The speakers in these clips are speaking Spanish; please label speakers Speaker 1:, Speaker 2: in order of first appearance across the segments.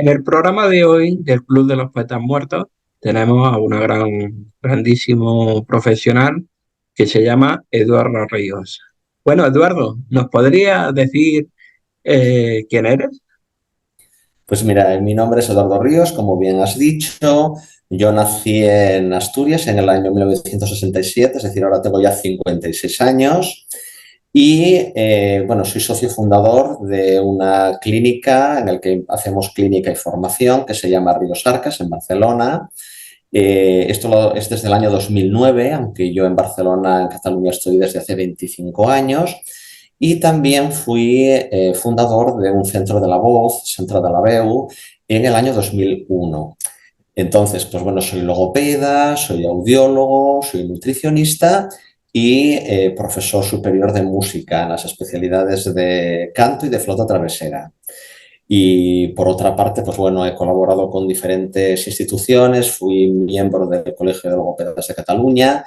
Speaker 1: En el programa de hoy del Club de los Poetas Muertos tenemos a una grandísimo profesional que se llama Eduardo Ríos. Bueno, Eduardo, ¿nos podría decir quién eres?
Speaker 2: Pues mira, mi nombre es Eduardo Ríos, como bien has dicho. Yo nací en Asturias en el año 1967, es decir, ahora tengo ya 56 años. Bueno, soy socio fundador de una clínica en la que hacemos clínica y formación que se llama Ríos Arcas en Barcelona. Es desde el año 2009, aunque yo en Barcelona, en Cataluña, estoy desde hace 25 años. Y también fui fundador de un centro de la voz, Centro de la Veu, en el año 2001. Entonces, pues bueno, soy logopeda, soy audiólogo, soy nutricionista y profesor superior de música en las especialidades de canto y de flauta travesera. Y por otra parte, pues bueno, he colaborado con diferentes instituciones, fui miembro del Colegio de Logopedas de Cataluña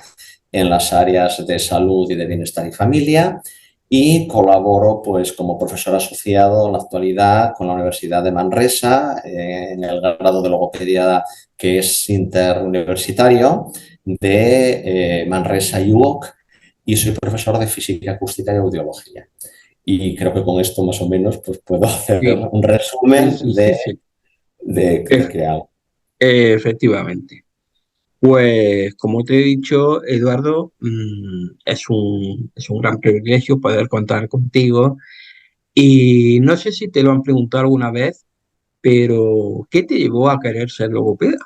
Speaker 2: en las áreas de salud y de bienestar y familia y colaboro pues como profesor asociado en la actualidad con la Universidad de Manresa en el grado de logopedia que es interuniversitario de Manresa y UOC y soy profesor de física acústica y audiología. Y creo que con esto más o menos pues puedo hacer
Speaker 1: Sí,
Speaker 2: un
Speaker 1: sí,
Speaker 2: resumen
Speaker 1: sí, sí, sí.
Speaker 2: de qué hago.
Speaker 1: Efectivamente. Pues como te he dicho, Eduardo, es un gran privilegio poder contar contigo. Y no sé si te lo han preguntado alguna vez, pero ¿qué te llevó a querer ser logopeda?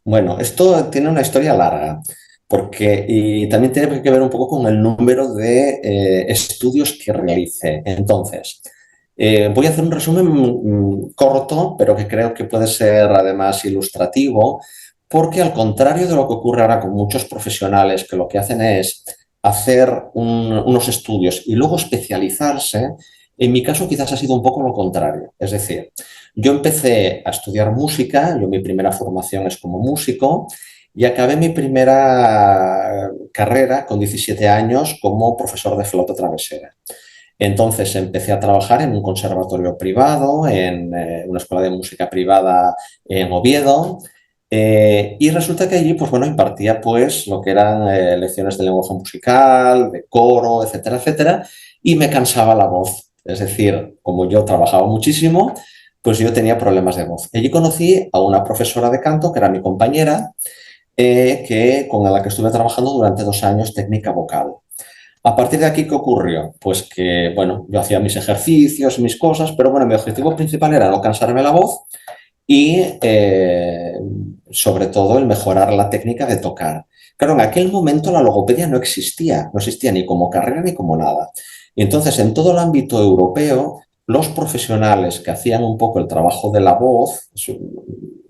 Speaker 2: Bueno, esto tiene una historia larga, porque y también tiene que ver un poco con el número de estudios que realice. Entonces, voy a hacer un resumen corto, pero que creo que puede ser además ilustrativo, porque al contrario de lo que ocurre ahora con muchos profesionales que lo que hacen es hacer unos estudios y luego especializarse, en mi caso quizás ha sido un poco lo contrario. Es decir, yo empecé a estudiar música, yo mi primera formación es como músico y acabé mi primera carrera con 17 años como profesor de flauta travesera. Entonces empecé a trabajar en un conservatorio privado, en una escuela de música privada en Oviedo. Y resulta que allí, pues bueno, impartía pues lo que eran lecciones de lenguaje musical, de coro, etcétera, etcétera, y me cansaba la voz. Es decir, como yo trabajaba muchísimo, pues yo tenía problemas de voz. Allí conocí a una profesora de canto, que era mi compañera, con la que estuve trabajando durante 2 años técnica vocal. A partir de aquí, ¿qué ocurrió? Pues que, bueno, yo hacía mis ejercicios, mis cosas, pero bueno, mi objetivo principal era no cansarme la voz y, sobre todo, el mejorar la técnica de tocar. Claro, en aquel momento la logopedia no existía ni como carrera ni como nada. Y entonces, en todo el ámbito europeo, los profesionales que hacían un poco el trabajo de la voz,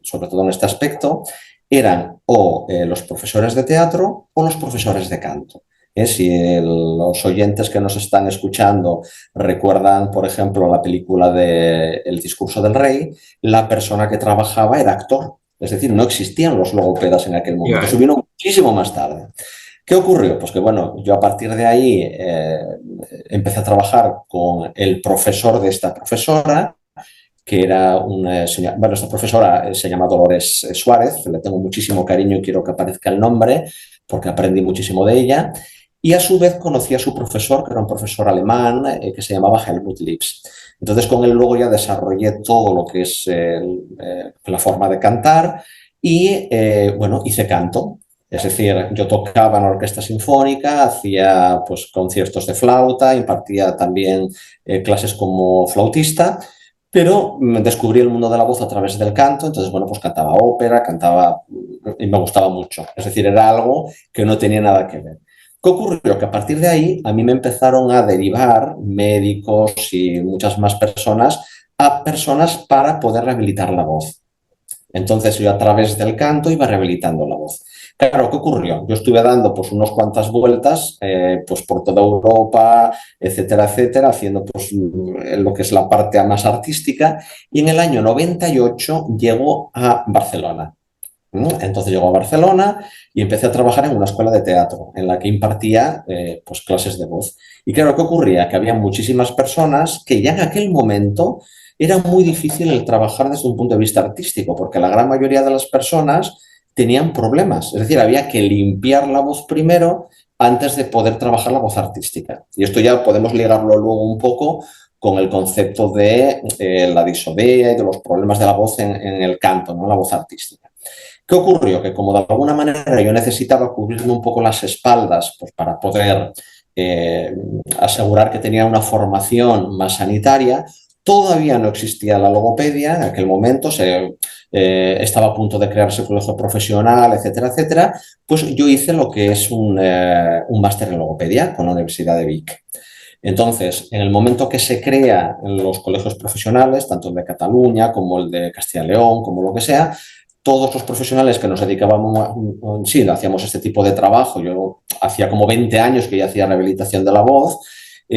Speaker 2: sobre todo en este aspecto, eran o los profesores de teatro o los profesores de canto. Si los oyentes que nos están escuchando recuerdan, por ejemplo, la película de El discurso del rey, la persona que trabajaba era actor. Es decir, no existían los logopedas en aquel momento. Eso
Speaker 1: Ya,
Speaker 2: vino muchísimo más tarde. ¿Qué ocurrió? Pues que bueno, yo a partir de ahí empecé a trabajar con el profesor de esta profesora, que era una señora, bueno, esta profesora se llama Dolores Suárez, le tengo muchísimo cariño y quiero que aparezca el nombre porque aprendí muchísimo de ella. Y a su vez conocí a su profesor, que era un profesor alemán, que se llamaba Helmut Lips. Entonces con él luego ya desarrollé todo lo que es la forma de cantar y bueno, hice canto. Es decir, yo tocaba en la orquesta sinfónica, hacía pues conciertos de flauta, impartía también clases como flautista, pero descubrí el mundo de la voz a través del canto, entonces bueno, pues cantaba ópera, cantaba y me gustaba mucho. Es decir, era algo que no tenía nada que ver. ¿Qué ocurrió? Que a partir de ahí a mí me empezaron a derivar médicos y muchas más personas a personas para poder rehabilitar la voz. Entonces yo a través del canto iba rehabilitando la voz. Claro, ¿qué ocurrió? Yo estuve dando pues unas cuantas vueltas pues por toda Europa, etcétera, etcétera, haciendo pues lo que es la parte más artística y en el año 98 llego a Barcelona. ¿No? Entonces llegó a Barcelona y empecé a trabajar en una escuela de teatro en la que impartía pues clases de voz. Y claro, ¿qué ocurría? Que había muchísimas personas que ya en aquel momento era muy difícil el trabajar desde un punto de vista artístico, porque la gran mayoría de las personas tenían problemas. Es decir, había que limpiar la voz primero antes de poder trabajar la voz artística. Y esto ya podemos ligarlo luego un poco con el concepto de la disodea y de los problemas de la voz en el canto, ¿no? La voz artística. ¿Qué ocurrió? Que como de alguna manera yo necesitaba cubrirme un poco las espaldas pues, para poder eh, asegurar que tenía una formación más sanitaria, todavía no existía la logopedia, en aquel momento estaba a punto de crearse el colegio profesional, etcétera, etcétera, pues yo hice lo que es un máster en logopedia con la Universidad de Vic. Entonces, en el momento que se crea en los colegios profesionales, tanto el de Cataluña como el de Castilla y León, como lo que sea, todos los profesionales que nos dedicábamos, sí, hacíamos este tipo de trabajo, yo hacía como 20 años que ya hacía rehabilitación de la voz,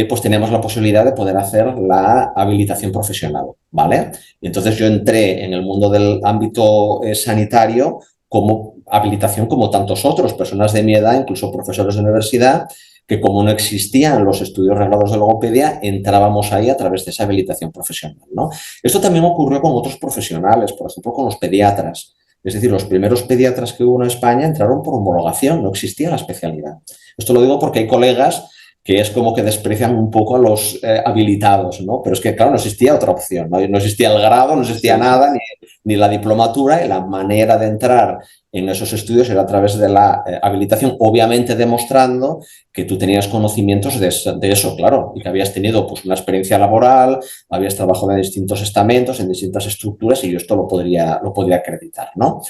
Speaker 2: pues teníamos la posibilidad de poder hacer la habilitación profesional, ¿vale? Y entonces yo entré en el mundo del ámbito sanitario como habilitación como tantos otros, personas de mi edad, incluso profesores de universidad, que como no existían los estudios reglados de logopedia, entrábamos ahí a través de esa habilitación profesional, ¿no? Esto también ocurrió con otros profesionales, por ejemplo, con los pediatras. Es decir, los primeros pediatras que hubo en España entraron por homologación, no existía la especialidad. Esto lo digo porque hay colegas que es como que desprecian un poco a los habilitados, ¿no? Pero es que, claro, no existía otra opción, ¿no? No existía el grado, no existía
Speaker 1: Sí,
Speaker 2: nada, ni la diplomatura, y la manera de entrar en esos estudios era a través de la habilitación, obviamente demostrando que tú tenías conocimientos de eso, claro, y que habías tenido pues, una experiencia laboral, habías trabajado en distintos estamentos, en distintas estructuras, y yo esto lo podría acreditar, ¿no?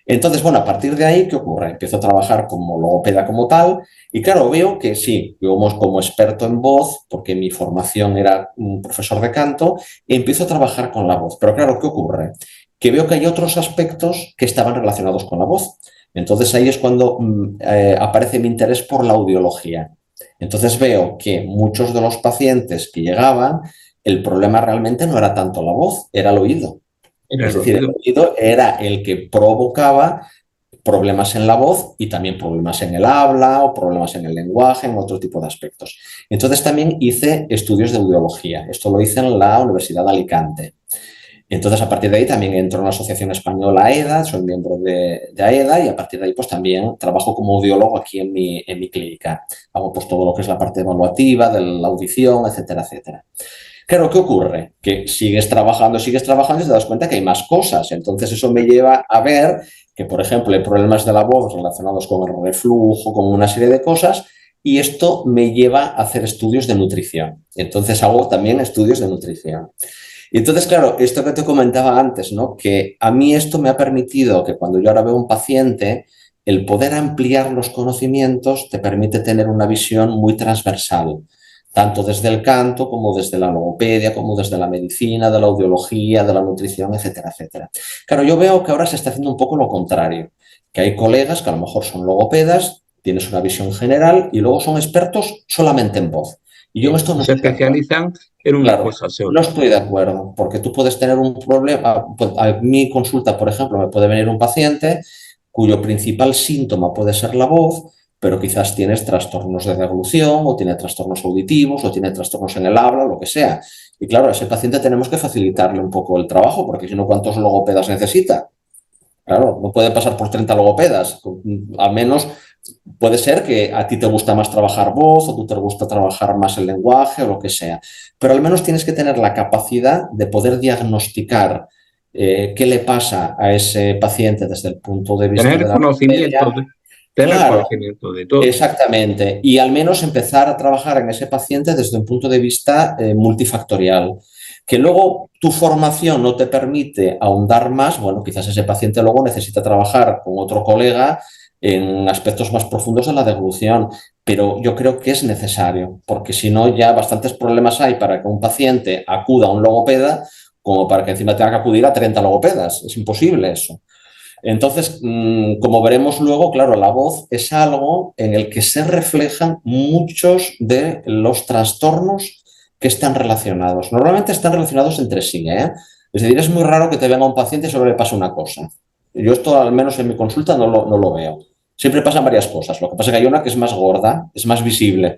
Speaker 2: Entonces, bueno, a partir de ahí, ¿qué ocurre? Empiezo a trabajar como logopeda como tal y claro, veo que sí, yo como experto en voz, porque mi formación era un profesor de canto, y empiezo a trabajar con la voz. Pero claro, ¿qué ocurre? Que veo que hay otros aspectos que estaban relacionados con la voz. Entonces ahí es cuando aparece mi interés por la audiología. Entonces veo que muchos de los pacientes que llegaban, el problema realmente no era tanto la voz, era el oído.
Speaker 1: era
Speaker 2: Es
Speaker 1: el
Speaker 2: decir, el
Speaker 1: oído.
Speaker 2: oído era el que provocaba problemas en la voz y también problemas en el habla o problemas en el lenguaje, en otro tipo de aspectos. Entonces también hice estudios de audiología. Esto lo hice en la Universidad de Alicante. Entonces, a partir de ahí también entro en la Asociación Española AEDA, soy miembro de AEDA y a partir de ahí pues también trabajo como audiólogo aquí en mi clínica. Hago pues todo lo que es la parte evaluativa, de la audición, etcétera, etcétera. Claro, ¿qué ocurre? Que sigues trabajando y te das cuenta que hay más cosas. Entonces eso me lleva a ver que, por ejemplo, hay problemas de la voz relacionados con el reflujo, con una serie de cosas, y esto me lleva a hacer estudios de nutrición. Entonces hago también estudios de nutrición. Y entonces, claro, esto que te comentaba antes, ¿no? Que a mí esto me ha permitido que cuando yo ahora veo un paciente, el poder ampliar los conocimientos te permite tener una visión muy transversal, tanto desde el canto como desde la logopedia, como desde la medicina, de la audiología, de la nutrición, etcétera, etcétera. Claro, yo veo que ahora se está haciendo un poco lo contrario, que hay colegas que a lo mejor son logopedas, tienes una visión general y luego son expertos solamente en voz. Y yo en esto no
Speaker 1: Se
Speaker 2: estoy de acuerdo.
Speaker 1: especializan en una
Speaker 2: Claro,
Speaker 1: cosa
Speaker 2: no
Speaker 1: sola.
Speaker 2: estoy de acuerdo, porque tú puedes tener un problema. Pues, a mi consulta, por ejemplo, me puede venir un paciente cuyo principal síntoma puede ser la voz, pero quizás tienes trastornos de deglución o tiene trastornos auditivos o tiene trastornos en el habla, lo que sea. Y claro, a ese paciente tenemos que facilitarle un poco el trabajo, porque si no, ¿cuántos logopedas necesita? Claro, no puede pasar por 30 logopedas. Al menos puede ser que a ti te gusta más trabajar voz o tú te gusta trabajar más el lenguaje o lo que sea. Pero al menos tienes que tener la capacidad de poder diagnosticar qué le pasa a ese paciente desde el punto de vista de
Speaker 1: Tener
Speaker 2: la
Speaker 1: conocimiento
Speaker 2: logopedia.
Speaker 1: de, tener
Speaker 2: Claro,
Speaker 1: conocimiento de todo.
Speaker 2: exactamente. Y al menos empezar a trabajar en ese paciente desde un punto de vista multifactorial. Que luego tu formación no te permite ahondar más, bueno, quizás ese paciente luego necesita trabajar con otro colega en aspectos más profundos de la deglución, pero yo creo que es necesario, porque si no ya bastantes problemas hay para que un paciente acuda a un logopeda como para que encima tenga que acudir a 30 logopedas. Es imposible eso. Entonces, como veremos luego, claro, la voz es algo en el que se reflejan muchos de los trastornos que están relacionados. Normalmente están relacionados entre sí, ¿eh? Es decir, es muy raro que te venga un paciente y solo le pase una cosa. Yo esto, al menos en mi consulta, no lo veo. siempre pasan varias cosas. Lo que pasa es que hay una que es más gorda, es más visible.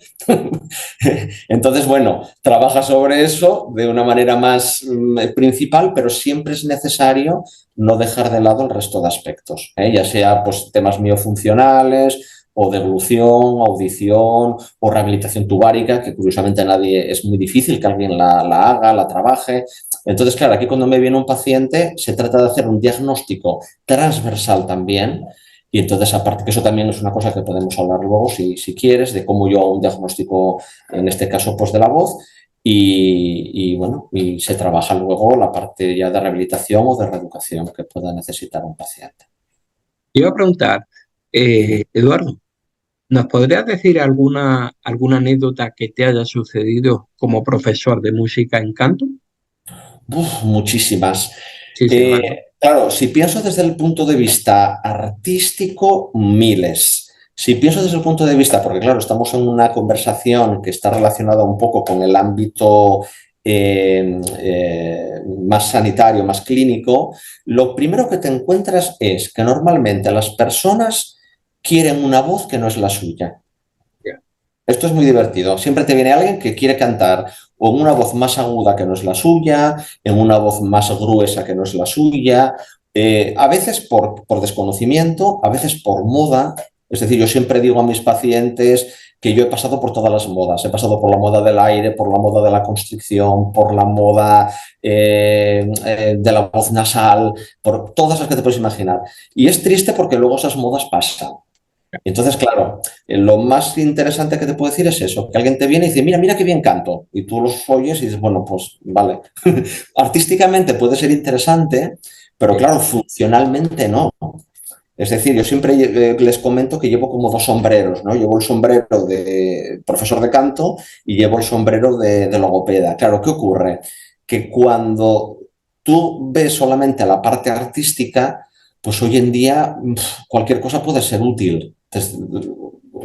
Speaker 2: Entonces, bueno, trabaja sobre eso de una manera más principal, pero siempre es necesario no dejar de lado el resto de aspectos, ¿eh? Ya sea pues, temas miofuncionales o deglución, audición o rehabilitación tubárica, que curiosamente nadie es muy difícil que alguien la haga, la trabaje. Entonces, claro, aquí cuando me viene un paciente se trata de hacer un diagnóstico transversal también. Y entonces, aparte que eso también es una cosa que podemos hablar luego, si quieres, de cómo yo hago un diagnóstico, en este caso, pues de la voz, bueno, y se trabaja luego la parte ya de rehabilitación o de reeducación que pueda necesitar un paciente.
Speaker 1: Iba a preguntar, Eduardo, ¿nos podrías decir alguna anécdota que te haya sucedido como profesor de música en canto?
Speaker 2: Muchísimas.
Speaker 1: Muchísimas, ¿no?
Speaker 2: Claro, si pienso desde el punto de vista artístico, miles. Si pienso desde el punto de vista, porque claro, estamos en una conversación que está relacionada un poco con el ámbito más sanitario, más clínico, lo primero que te encuentras es que normalmente las personas quieren una voz que no es la suya.
Speaker 1: Ya.
Speaker 2: Esto es muy divertido. Siempre te viene alguien que quiere cantar o en una voz más aguda que no es la suya, en una voz más gruesa que no es la suya, a veces por desconocimiento, a veces por moda. Es decir, yo siempre digo a mis pacientes que yo he pasado por todas las modas. He pasado por la moda del aire, por la moda de la constricción, por la moda de la voz nasal, por todas las que te puedes imaginar. Y es triste porque luego esas modas pasan. Entonces, claro, lo más interesante que te puedo decir es eso, que alguien te viene y dice, mira, mira qué bien canto, y tú los oyes y dices, bueno, pues vale. Artísticamente puede ser interesante, pero
Speaker 1: Sí.
Speaker 2: claro, funcionalmente no. Es decir, yo siempre les comento que llevo como dos sombreros, ¿no? Llevo el sombrero de profesor de canto y llevo el sombrero de logopeda. Claro, ¿qué ocurre? Que cuando tú ves solamente la parte artística, pues hoy en día cualquier cosa puede ser útil,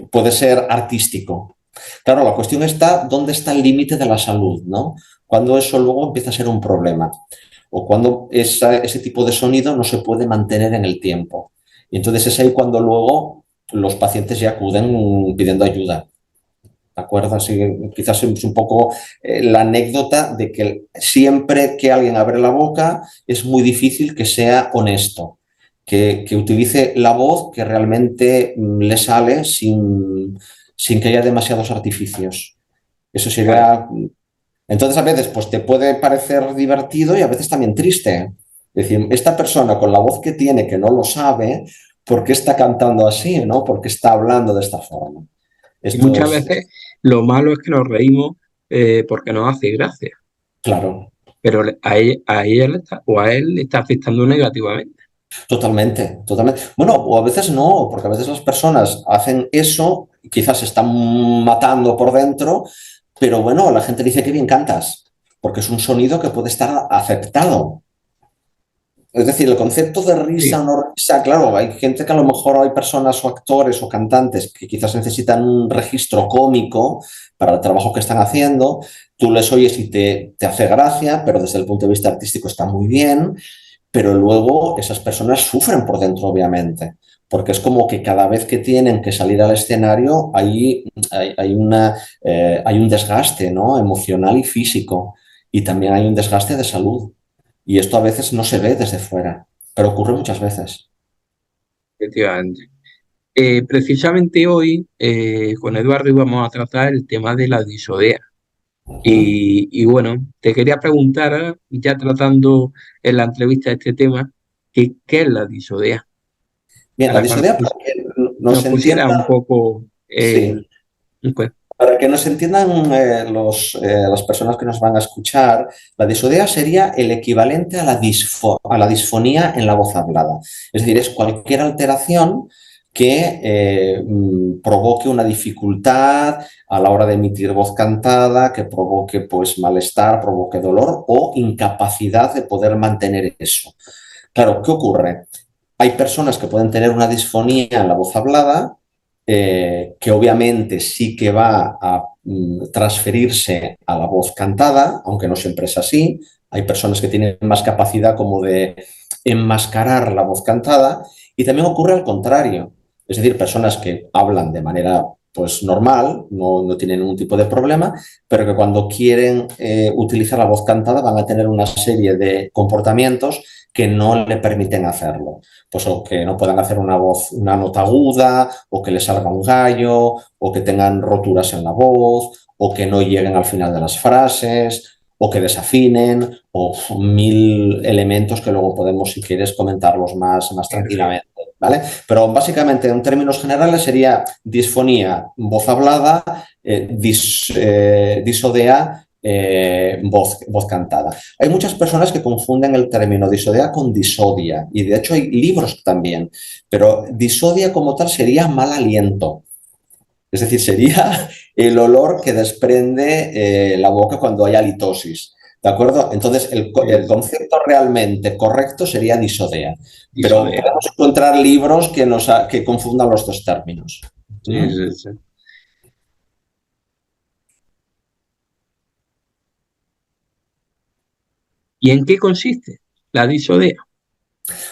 Speaker 2: puede ser artístico. Claro, la cuestión está dónde está el límite de la salud, ¿no? Cuando eso luego empieza a ser un problema o cuando ese tipo de sonido no se puede mantener en el tiempo. Y entonces es ahí cuando luego los pacientes ya acuden pidiendo ayuda. ¿De acuerdo? Así que quizás es un poco la anécdota de que siempre que alguien abre la boca es muy difícil que sea honesto, que utilice la voz que realmente le sale sin que haya demasiados artificios. Eso
Speaker 1: Claro.
Speaker 2: sería... Entonces a veces pues te puede parecer divertido y a veces también triste. Es decir, esta persona con la voz que tiene, que no lo sabe, ¿por qué está cantando así, ¿no? ¿Por qué está hablando de esta forma?
Speaker 1: Y
Speaker 2: Esto
Speaker 1: muchas
Speaker 2: es,
Speaker 1: veces lo malo es que nos reímos porque nos hace gracia,
Speaker 2: claro,
Speaker 1: pero a ella o a él le está afectando negativamente.
Speaker 2: totalmente, totalmente. Bueno, o a veces no, porque a veces las personas hacen eso, quizás se están matando por dentro, pero bueno, la gente dice que bien cantas, porque es un sonido que puede estar aceptado. Es decir, el concepto de risa
Speaker 1: Sí,
Speaker 2: o no risa, claro, hay gente que a lo mejor hay personas o actores o cantantes que quizás necesitan un registro cómico para el trabajo que están haciendo. Tú les oyes y te hace gracia, pero desde el punto de vista artístico está muy bien. Pero luego esas personas sufren por dentro, obviamente, porque es como que cada vez que tienen que salir al escenario hay un desgaste, ¿no? Emocional y físico, y también hay un desgaste de salud. Y esto a veces no se ve desde fuera, pero ocurre muchas veces.
Speaker 1: efectivamente. Precisamente hoy con Eduardo íbamos a tratar el tema de la disodea. Y bueno, te quería preguntar, ya tratando en la entrevista este tema, ¿qué es la disodea?
Speaker 2: Bien, la
Speaker 1: Para que
Speaker 2: disodea, para que
Speaker 1: nos
Speaker 2: nos
Speaker 1: pusiera un
Speaker 2: entienda,
Speaker 1: poco
Speaker 2: sí,
Speaker 1: pues,
Speaker 2: para que nos entiendan las personas que nos van a escuchar, la disodea sería el equivalente a a la disfonía en la voz hablada. Es decir, es cualquier alteración que provoque una dificultad a la hora de emitir voz cantada, que provoque pues, malestar, provoque dolor o incapacidad de poder mantener eso. Claro, ¿qué ocurre? Hay personas que pueden tener una disfonía en la voz hablada, que obviamente sí que va a transferirse a la voz cantada, aunque no siempre es así. Hay personas que tienen más capacidad como de enmascarar la voz cantada y también ocurre al contrario. es decir, personas que hablan de manera pues normal, no tienen ningún tipo de problema, pero que cuando quieren utilizar la voz cantada van a tener una serie de comportamientos que no le permiten hacerlo. Pues o que no puedan hacer una voz, una nota aguda, o que les salga un gallo, o que tengan roturas en la voz, o que no lleguen al final de las frases, o que desafinen, o mil elementos que luego podemos, si quieres, comentarlos más tranquilamente, ¿vale? Pero básicamente, en términos generales, sería disfonía, voz hablada, disodea, voz cantada. Hay muchas personas que confunden el término disodea con disodia, y de hecho hay libros también, pero disodia como tal sería mal aliento. Es decir, sería el olor que desprende la boca cuando hay halitosis. ¿De acuerdo? Entonces, el concepto realmente correcto sería disodea. Pero
Speaker 1: Disodea.
Speaker 2: podemos encontrar libros que confundan los dos términos.
Speaker 1: Sí, sí, sí. ¿Y en qué consiste la disodea?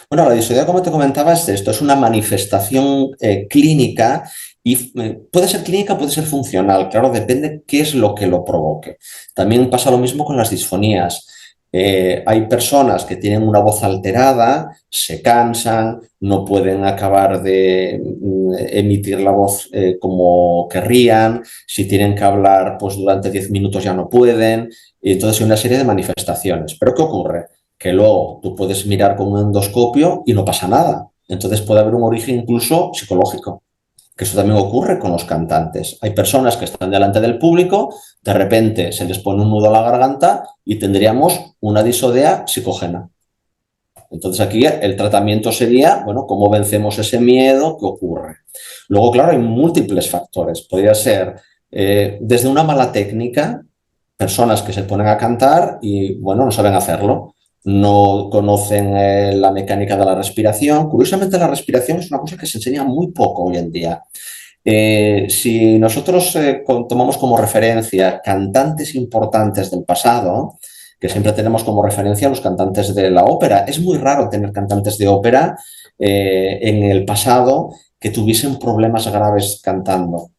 Speaker 2: Bueno, la disodea, como te comentaba, es esto, es una manifestación clínica y puede ser clínica, puede ser funcional, claro, depende qué es lo que lo provoque. También pasa lo mismo con las disfonías. Hay personas que tienen una voz alterada, se cansan, no pueden acabar de emitir la voz como querrían, si tienen que hablar pues durante 10 minutos ya no pueden, y entonces hay una serie de manifestaciones. ¿Pero qué ocurre? Que luego tú puedes mirar con un endoscopio y no pasa nada. Entonces puede haber un origen incluso psicológico, que eso también ocurre con los cantantes. Hay personas que están delante del público, de repente se les pone un nudo a la garganta y tendríamos una disodea psicógena. Entonces aquí el tratamiento sería, bueno, ¿cómo vencemos ese miedo? ¿Qué ocurre? Luego, claro, hay múltiples factores. Podría ser desde una mala técnica, personas que se ponen a cantar y, bueno, no saben hacerlo, no conocen la mecánica de la respiración. Curiosamente, la respiración es una cosa que se enseña muy poco hoy en día. Si nosotros tomamos como referencia cantantes importantes del pasado, que siempre tenemos como referencia a los cantantes de la ópera, es muy raro tener cantantes de ópera en el pasado que tuviesen problemas graves cantando.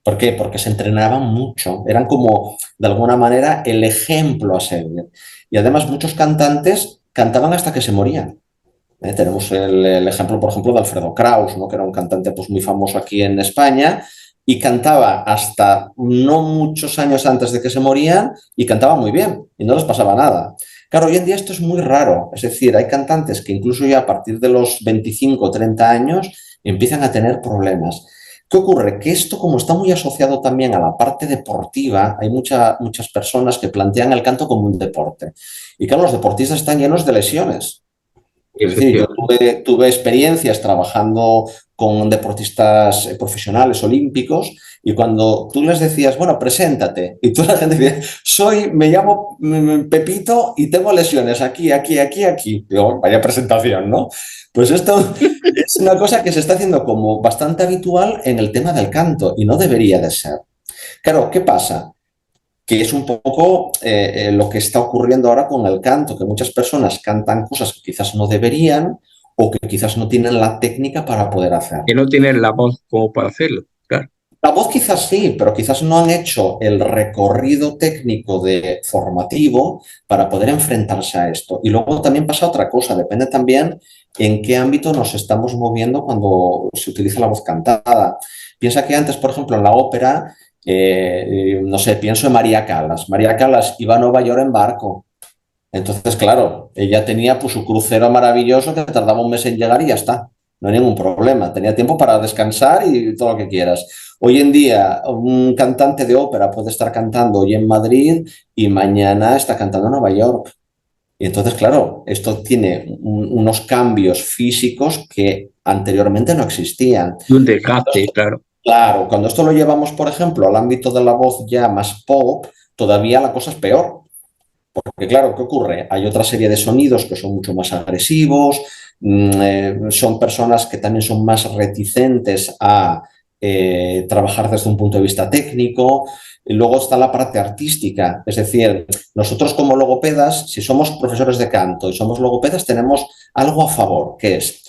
Speaker 2: ¿Por qué? Porque se entrenaban mucho, eran como, de alguna manera, el ejemplo a seguir. Y además muchos cantantes cantaban hasta que se morían. Tenemos el ejemplo, por ejemplo, de Alfredo Kraus, ¿no? Que era un cantante pues, muy famoso aquí en España y cantaba hasta no muchos años antes de que se morían y cantaba muy bien y no les pasaba nada. Claro, hoy en día esto es muy raro, es decir, hay cantantes que incluso ya a partir de los 25 o 30 años empiezan a tener problemas. ¿Qué ocurre? Que esto, como está muy asociado también a la parte deportiva, hay muchas personas que plantean el canto como un deporte. Y claro, los deportistas están llenos de lesiones. Es decir, yo
Speaker 1: Efectivamente.
Speaker 2: tuve experiencias trabajando con deportistas profesionales olímpicos y cuando tú les decías, bueno, preséntate, y toda la gente decía, me llamo Pepito y tengo lesiones aquí, aquí, aquí, aquí. Digo, vaya presentación, ¿no? Pues esto es una cosa que se está haciendo como bastante habitual en el tema del canto y no debería de ser. Claro, ¿qué pasa? Que es un poco lo que está ocurriendo ahora con el canto, que muchas personas cantan cosas que quizás no deberían o que quizás no tienen la técnica para poder
Speaker 1: Que
Speaker 2: hacerlo.
Speaker 1: no tienen la voz como para hacerlo, claro.
Speaker 2: La voz quizás sí, pero quizás no han hecho el recorrido técnico formativo para poder enfrentarse a esto. Y luego también pasa otra cosa, depende también en qué ámbito nos estamos moviendo cuando se utiliza la voz cantada. Piensa que antes, por ejemplo, en la ópera, no sé, pienso en María Callas. María Callas iba a Nueva York en barco. Entonces, claro, ella tenía pues, su crucero maravilloso que tardaba un mes en llegar y ya está. No hay ningún problema. Tenía tiempo para descansar y todo lo que quieras. Hoy en día, un cantante de ópera puede estar cantando hoy en Madrid y mañana está cantando en Nueva York. Y entonces, claro, esto tiene unos cambios físicos que anteriormente no existían.
Speaker 1: Y un desgaste, claro.
Speaker 2: Claro, cuando esto lo llevamos, por ejemplo, al ámbito de la voz ya más pop, todavía la cosa es peor. Porque claro, ¿qué ocurre? Hay otra serie de sonidos que son mucho más agresivos, son personas que también son más reticentes a trabajar desde un punto de vista técnico. Y luego está la parte artística, es decir, nosotros como logopedas, si somos profesores de canto y somos logopedas, tenemos algo a favor, que es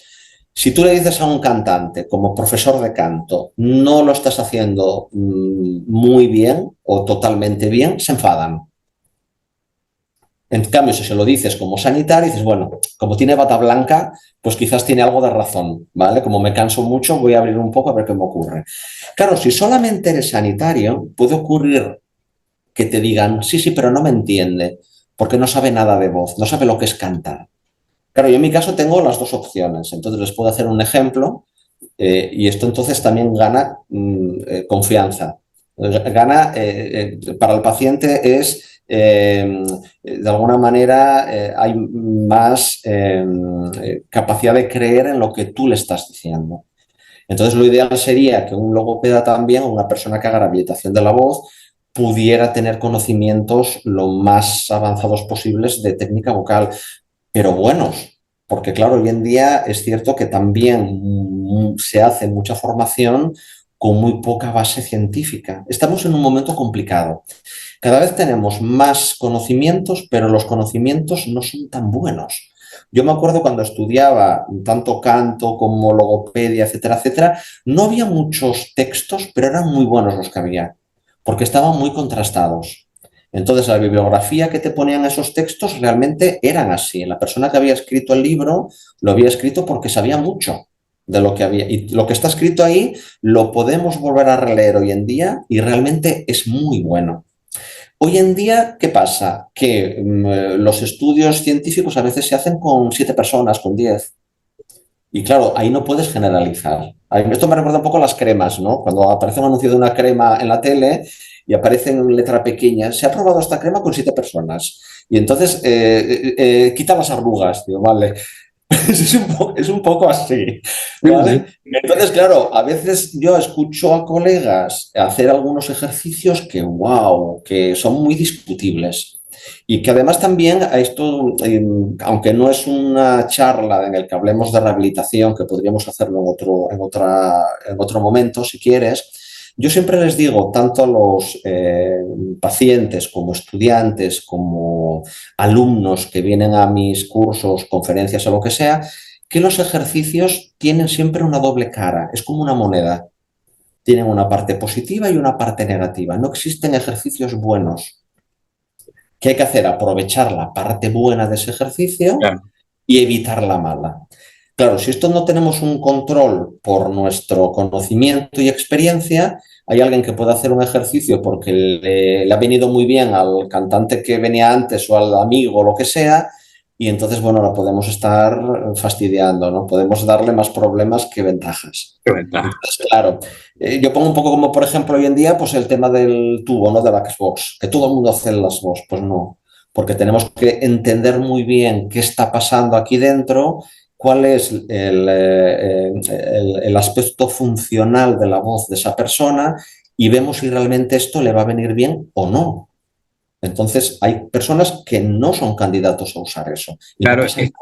Speaker 2: Si tú le dices a un cantante como profesor de canto, no lo estás haciendo muy bien o totalmente bien, se enfadan. En cambio, si se lo dices como sanitario, dices, bueno, como tiene bata blanca, pues quizás tiene algo de razón, ¿vale? Como me canso mucho, voy a abrir un poco a ver qué me ocurre. Claro, si solamente eres sanitario, puede ocurrir que te digan, sí, sí, pero no me entiende, porque no sabe nada de voz, no sabe lo que es cantar. Claro, yo en mi caso tengo las dos opciones, entonces les puedo hacer un ejemplo y esto entonces también gana confianza. Gana, para el paciente es, de alguna manera, hay más capacidad de creer en lo que tú le estás diciendo. Entonces, lo ideal sería que un logopeda también, o una persona que haga rehabilitación de la voz, pudiera tener conocimientos lo más avanzados posibles de técnica vocal, pero buenos, porque claro, hoy en día es cierto que también se hace mucha formación con muy poca base científica. Estamos en un momento complicado. Cada vez tenemos más conocimientos, pero los conocimientos no son tan buenos. Yo me acuerdo cuando estudiaba tanto canto como logopedia, etcétera, etcétera, no había muchos textos, pero eran muy buenos los que había, porque estaban muy contrastados. Entonces, la bibliografía que te ponían esos textos realmente eran así. La persona que había escrito el libro lo había escrito porque sabía mucho de lo que había. Y lo que está escrito ahí lo podemos volver a releer hoy en día y realmente es muy bueno. Hoy en día, ¿qué pasa? Que los estudios científicos a veces se hacen con 7 personas, con 10. Y claro, ahí no puedes generalizar. Esto me recuerda un poco a las cremas, ¿no? Cuando aparece un anuncio de una crema en la tele y aparece en letra pequeña, se ha probado esta crema con 7 personas. Y entonces quita las arrugas, digo, vale. Es un poco así,
Speaker 1: Sí, sí.
Speaker 2: ¿vale? Entonces, claro, a veces yo escucho a colegas hacer algunos ejercicios que, wow, que son muy discutibles. Y que además también a esto, aunque no es una charla en el que hablemos de rehabilitación, que podríamos hacerlo en otro momento, si quieres, yo siempre les digo, tanto a los pacientes como estudiantes, como alumnos que vienen a mis cursos, conferencias o lo que sea, que los ejercicios tienen siempre una doble cara, es como una moneda. Tienen una parte positiva y una parte negativa. No existen ejercicios buenos. ¿Qué hay que hacer? Aprovechar la parte buena de ese ejercicio
Speaker 1: Claro,
Speaker 2: y evitar la mala. Claro, si esto no tenemos un control por nuestro conocimiento y experiencia, hay alguien que puede hacer un ejercicio porque le ha venido muy bien al cantante que venía antes o al amigo o lo que sea, y entonces, bueno, la podemos estar fastidiando, ¿no? Podemos darle más problemas que ventajas.
Speaker 1: qué ventaja.
Speaker 2: Entonces, claro, yo pongo un poco como, por ejemplo, hoy en día, pues el tema del tubo, ¿no? De la Xbox, que todo el mundo hace las Xbox, pues no, porque tenemos que entender muy bien qué está pasando aquí dentro, cuál es el aspecto funcional de la voz de esa persona y vemos si realmente esto le va a venir bien o no. Entonces, hay personas que no son candidatos a usar eso y no
Speaker 1: Claro,
Speaker 2: pasa nada.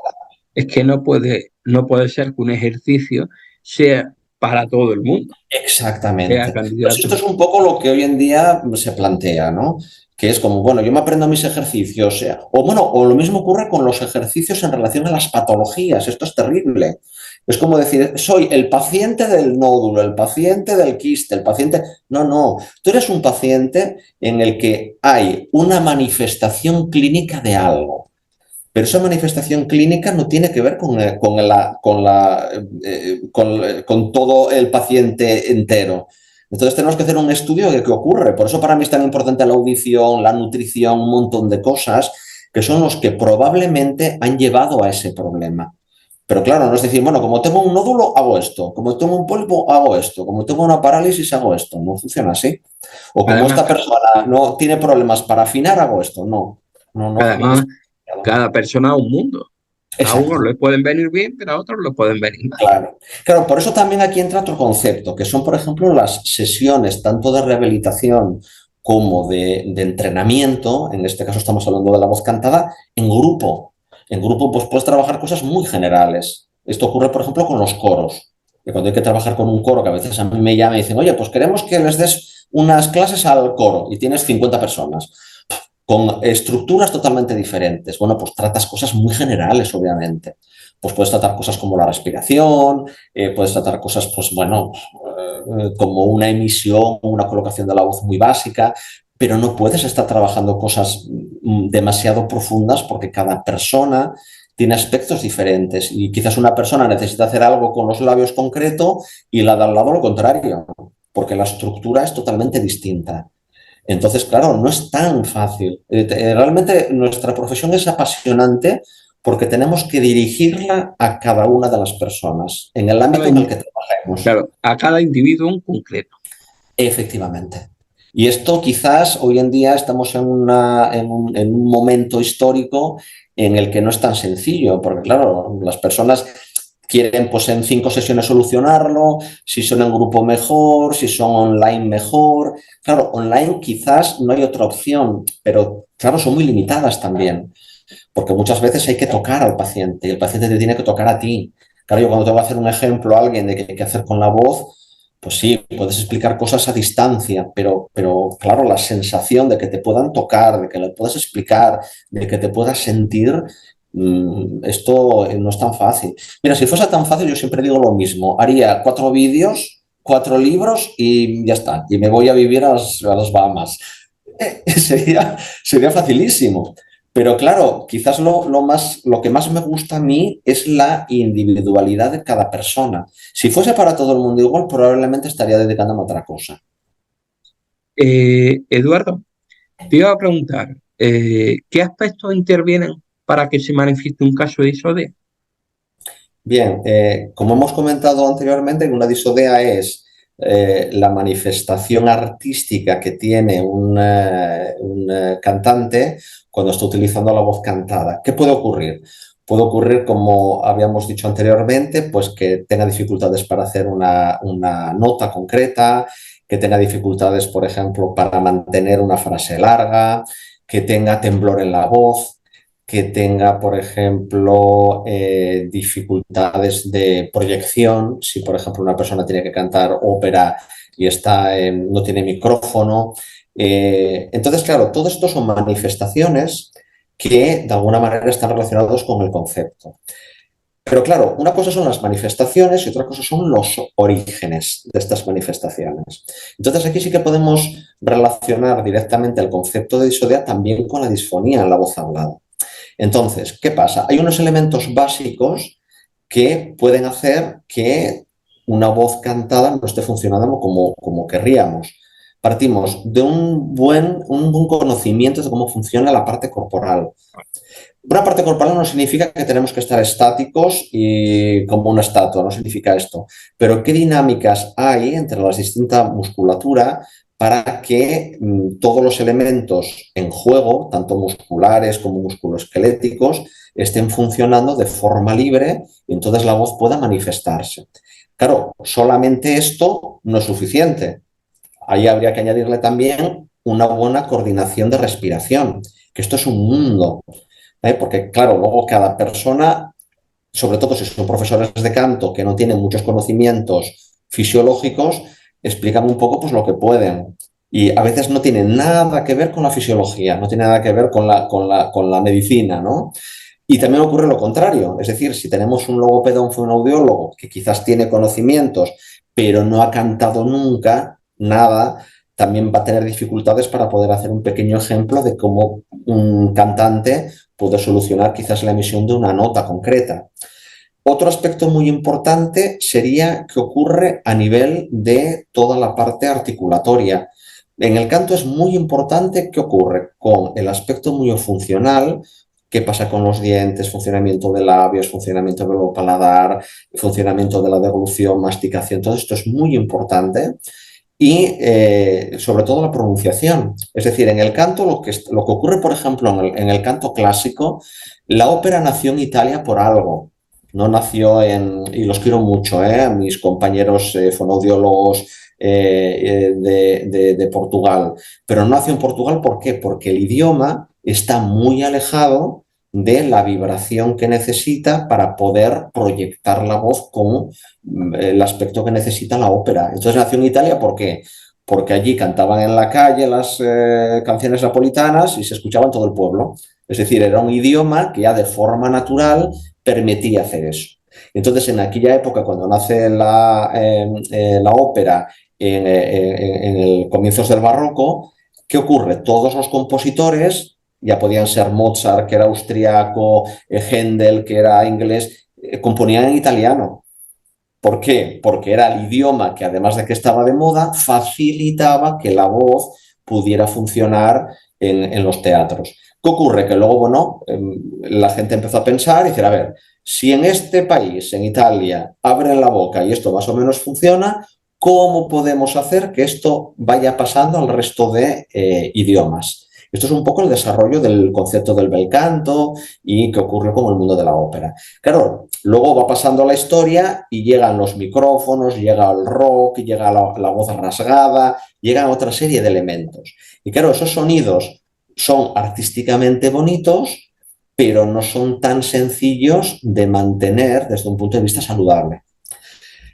Speaker 1: es que no puede ser que un ejercicio sea para todo el mundo, sea
Speaker 2: Exactamente. Pues esto
Speaker 1: candidato.
Speaker 2: es un poco lo que hoy en día se plantea, ¿no? Que es como, bueno, yo me aprendo mis ejercicios, o bueno, o lo mismo ocurre con los ejercicios en relación a las patologías, esto es terrible. Es como decir, soy el paciente del nódulo, el paciente del quiste, el paciente... No, no, tú eres un paciente en el que hay una manifestación clínica de algo. Pero esa manifestación clínica no tiene que ver con todo el paciente entero. Entonces tenemos que hacer un estudio de qué ocurre. Por eso para mí es tan importante la audición, la nutrición, un montón de cosas que son los que probablemente han llevado a ese problema. Pero claro, no es decir, bueno, como tengo un nódulo, hago esto. Como tengo un polvo, hago esto. Como tengo una parálisis, hago esto. No funciona así. O como
Speaker 1: Además,
Speaker 2: esta persona no tiene problemas para afinar, hago esto. No, no, no, no
Speaker 1: además,
Speaker 2: es.
Speaker 1: cada persona es un mundo. A unos
Speaker 2: Exacto.
Speaker 1: le pueden venir bien, pero a otros le pueden venir mal.
Speaker 2: Claro. Claro, por eso también aquí entra otro concepto, que son, por ejemplo, las sesiones tanto de rehabilitación como de entrenamiento, en este caso estamos hablando de la voz cantada, en grupo. En grupo pues puedes trabajar cosas muy generales. Esto ocurre, por ejemplo, con los coros. Que cuando hay que trabajar con un coro, que a veces a mí me llaman y dicen, oye, pues queremos que les des unas clases al coro y tienes 50 personas con estructuras totalmente diferentes. Bueno, pues tratas cosas muy generales, obviamente. pues puedes tratar cosas como la respiración, puedes tratar cosas, pues bueno, como una emisión, una colocación de la voz muy básica, pero no puedes estar trabajando cosas demasiado profundas porque cada persona tiene aspectos diferentes y quizás una persona necesita hacer algo con los labios concreto y la de al lado lo contrario, porque la estructura es totalmente distinta. Entonces, claro, no es tan fácil. Realmente nuestra profesión es apasionante porque tenemos que dirigirla a cada una de las personas en el
Speaker 1: Cada
Speaker 2: ámbito en el
Speaker 1: in-
Speaker 2: que trabajemos.
Speaker 1: claro, a cada individuo en concreto.
Speaker 2: Efectivamente. Y esto quizás hoy en día estamos en un momento histórico en el que no es tan sencillo, porque claro, las personas quieren pues en 5 sesiones solucionarlo, si son en grupo mejor, si son online mejor. Claro, online quizás no hay otra opción, pero claro, son muy limitadas también, porque muchas veces hay que tocar al paciente y el paciente te tiene que tocar a ti. Claro, yo cuando tengo que hacer un ejemplo a alguien de qué hay que hacer con la voz, pues sí, puedes explicar cosas a distancia, pero claro, la sensación de que te puedan tocar, de que le puedas explicar, de que te puedas sentir, esto no es tan fácil. Mira, si fuese tan fácil, yo siempre digo lo mismo. Haría 4 vídeos, 4 libros y ya está. Y me voy a vivir a las Bahamas. Sería facilísimo. Pero claro, quizás lo que más me gusta a mí es la individualidad de cada persona. Si fuese para todo el mundo igual, probablemente estaría dedicándome a otra cosa.
Speaker 1: Eduardo, te iba a preguntar, ¿qué aspectos intervienen para que se manifieste un caso de ISODE?
Speaker 2: Bien, como hemos comentado anteriormente, una disodea es la manifestación artística que tiene un cantante cuando está utilizando la voz cantada. ¿Qué puede ocurrir? Puede ocurrir, como habíamos dicho anteriormente, pues que tenga dificultades para hacer una nota concreta, que tenga dificultades, por ejemplo, para mantener una frase larga, que tenga temblor en la voz, que tenga, por ejemplo, dificultades de proyección, si, por ejemplo, una persona tiene que cantar ópera y no tiene micrófono. Entonces, claro, todo esto son manifestaciones que de alguna manera están relacionados con el concepto. Pero claro, una cosa son las manifestaciones y otra cosa son los orígenes de estas manifestaciones. Entonces aquí sí que podemos relacionar directamente el concepto de disodea también con la disfonía en la voz hablada. Entonces, ¿qué pasa? Hay unos elementos básicos que pueden hacer que una voz cantada no esté funcionando como querríamos. Partimos de un buen conocimiento de cómo funciona la parte corporal. Una parte corporal no significa que tenemos que estar estáticos y como una estatua, no significa esto. Pero qué dinámicas hay entre la distinta musculatura para que todos los elementos en juego, tanto musculares como musculoesqueléticos, estén funcionando de forma libre y entonces la voz pueda manifestarse. Claro, solamente esto no es suficiente. Ahí habría que añadirle también una buena coordinación de respiración, que esto es un mundo. Porque, claro, luego cada persona, sobre todo si son profesores de canto que no tienen muchos conocimientos fisiológicos, explican un poco pues, lo que pueden. Y a veces no tiene nada que ver con la fisiología, no tiene nada que ver con la medicina, ¿no? Y también ocurre lo contrario, es decir, si tenemos un logopeda o un fonoaudiólogo que quizás tiene conocimientos, pero no ha cantado nunca nada, también va a tener dificultades para poder hacer un pequeño ejemplo de cómo un cantante puede solucionar quizás la emisión de una nota concreta. Otro aspecto muy importante sería que ocurre a nivel de toda la parte articulatoria. En el canto es muy importante qué ocurre con el aspecto miofuncional, qué pasa con los dientes, funcionamiento de labios, funcionamiento del paladar, funcionamiento de la deglución, masticación, todo esto es muy importante y sobre todo la pronunciación. Es decir, en el canto lo que ocurre, por ejemplo, en el canto clásico, la ópera nació en Italia por algo. No nació y los quiero mucho, a mis compañeros fonoaudiólogos de Portugal, pero no nació en Portugal, ¿por qué? Porque el idioma está muy alejado de la vibración que necesita para poder proyectar la voz con el aspecto que necesita la ópera. Entonces nació en Italia, ¿por qué? porque allí cantaban en la calle las canciones napolitanas y se escuchaba en todo el pueblo. Es decir, era un idioma que ya de forma natural permitía hacer eso. Entonces, en aquella época, cuando nace la ópera en el comienzos del barroco, ¿qué ocurre? Todos los compositores, ya podían ser Mozart, que era austriaco, Händel, que era inglés, componían en italiano. ¿Por qué? Porque era el idioma que, además de que estaba de moda, facilitaba que la voz pudiera funcionar en los teatros. ¿Qué ocurre? Que luego, bueno, la gente empezó a pensar y decir, a ver, si en este país, en Italia, abren la boca y esto más o menos funciona, ¿cómo podemos hacer que esto vaya pasando al resto de idiomas? Esto es un poco el desarrollo del concepto del bel canto y qué ocurrió con el mundo de la ópera. Claro, luego va pasando la historia y llegan los micrófonos, llega el rock, llega la voz rasgada, llegan otra serie de elementos. Y claro, esos sonidos son artísticamente bonitos, pero no son tan sencillos de mantener desde un punto de vista saludable.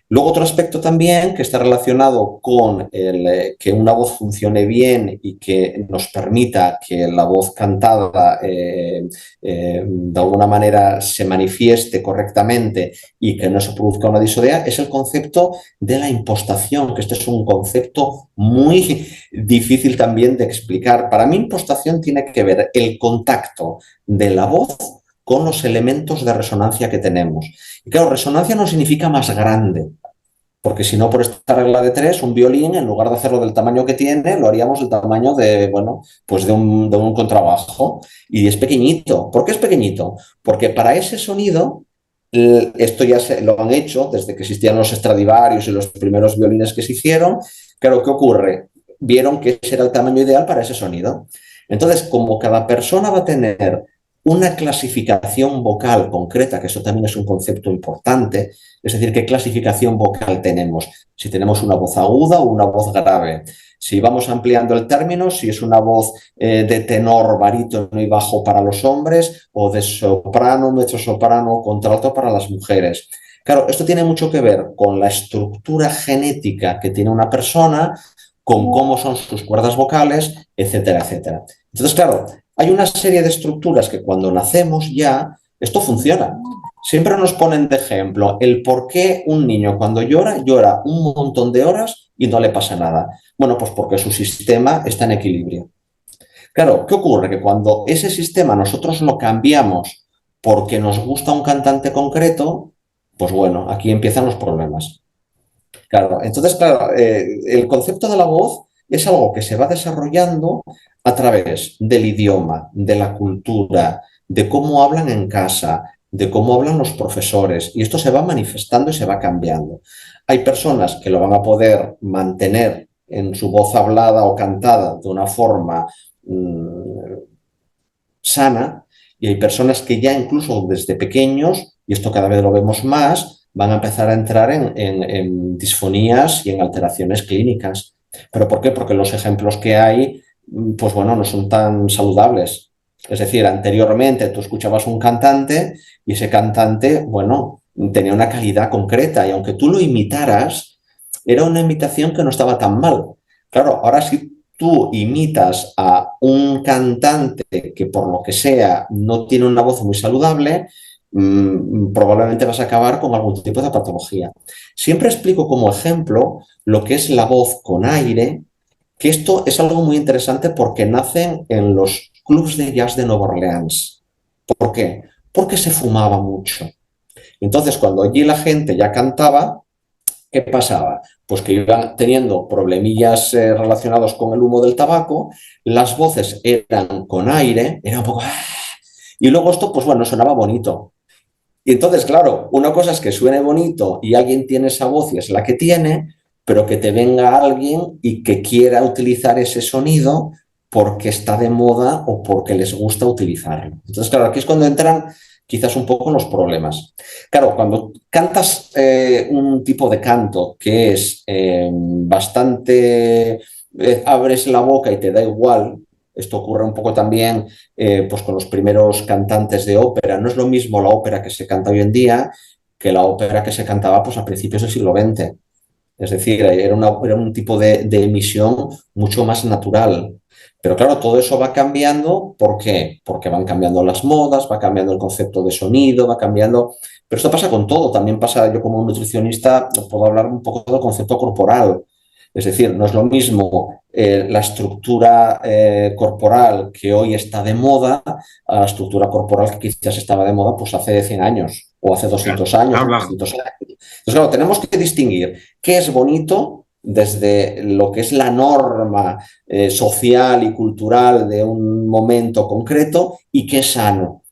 Speaker 2: Luego otro aspecto también que está relacionado con que una voz funcione bien y que nos permita que la voz cantada de alguna manera se manifieste correctamente y que no se produzca una disodea es el concepto de la impostación, que este es un concepto muy difícil también de explicar. Para mí impostación tiene que ver el contacto de la voz con los elementos de resonancia que tenemos. Y claro, resonancia no significa más grande, porque si no, por esta regla de tres, un violín, en lugar de hacerlo del tamaño que tiene, lo haríamos del tamaño de, bueno, pues de un contrabajo. Y es pequeñito. ¿Por qué es pequeñito? Porque para ese sonido, esto ya lo han hecho desde que existían los Stradivarius y los primeros violines que se hicieron. Claro, ¿qué ocurre? Vieron que ese era el tamaño ideal para ese sonido. Entonces, como cada persona va a tener una clasificación vocal concreta, que eso también es un concepto importante, es decir, qué clasificación vocal tenemos, si tenemos una voz aguda o una voz grave, si vamos ampliando el término, si es una voz de tenor, barítono y bajo para los hombres, o de soprano, mezzosoprano, contralto para las mujeres. Claro, esto tiene mucho que ver con la estructura genética que tiene una persona, con cómo son sus cuerdas vocales, etcétera, etcétera. Entonces, claro, hay una serie de estructuras que cuando nacemos ya, esto funciona. Siempre nos ponen de ejemplo el por qué un niño cuando llora, llora un montón de horas y no le pasa nada. Bueno, pues porque su sistema está en equilibrio. Claro, ¿qué ocurre? Que cuando ese sistema nosotros lo cambiamos porque nos gusta un cantante concreto, pues bueno, aquí empiezan los problemas. Claro, entonces, claro, el concepto de la voz es algo que se va desarrollando a través del idioma, de la cultura, de cómo hablan en casa, de cómo hablan los profesores, y esto se va manifestando y se va cambiando. Hay personas que lo van a poder mantener en su voz hablada o cantada de una forma sana, y hay personas que ya incluso desde pequeños, y esto cada vez lo vemos más, van a empezar a entrar en disfonías y en alteraciones clínicas. ¿Pero por qué? Porque los ejemplos que hay, pues bueno, no son tan saludables. Es decir, anteriormente tú escuchabas un cantante y ese cantante, bueno, tenía una calidad concreta y aunque tú lo imitaras, era una imitación que no estaba tan mal. Claro, ahora si tú imitas a un cantante que por lo que sea no tiene una voz muy saludable, probablemente vas a acabar con algún tipo de patología. Siempre explico como ejemplo lo que es la voz con aire, que esto es algo muy interesante porque nacen en los clubs de jazz de Nueva Orleans. ¿Por qué? Porque se fumaba mucho. Entonces, cuando allí la gente ya cantaba, ¿qué pasaba? Pues que iban teniendo problemillas relacionados con el humo del tabaco, las voces eran con aire, era un poco... Y luego esto, pues bueno, sonaba bonito. Y entonces, claro, una cosa es que suene bonito y alguien tiene esa voz y es la que tiene, pero que te venga alguien y que quiera utilizar ese sonido porque está de moda o porque les gusta utilizarlo. Entonces, claro, aquí es cuando entran quizás un poco los problemas. Claro, cuando cantas un tipo de canto que es bastante... abres la boca y te da igual. Esto ocurre un poco también pues con los primeros cantantes de ópera. No es lo mismo la ópera que se canta hoy en día que la ópera que se cantaba pues, a principios del siglo XX. Es decir, era un tipo de emisión mucho más natural. Pero claro, todo eso va cambiando. ¿Por qué? Porque van cambiando las modas, va cambiando el concepto de sonido, va cambiando... Pero esto pasa con todo. También pasa, yo como nutricionista puedo hablar un poco del concepto corporal. Es decir, no es lo mismo la estructura corporal que hoy está de moda a la estructura corporal que quizás estaba de moda pues hace 100 años o hace
Speaker 1: Claro,
Speaker 2: 200 años o
Speaker 1: claro.
Speaker 2: 300 años. Entonces, claro, tenemos que distinguir qué es bonito desde lo que es la norma social y cultural de un momento concreto y qué es sano.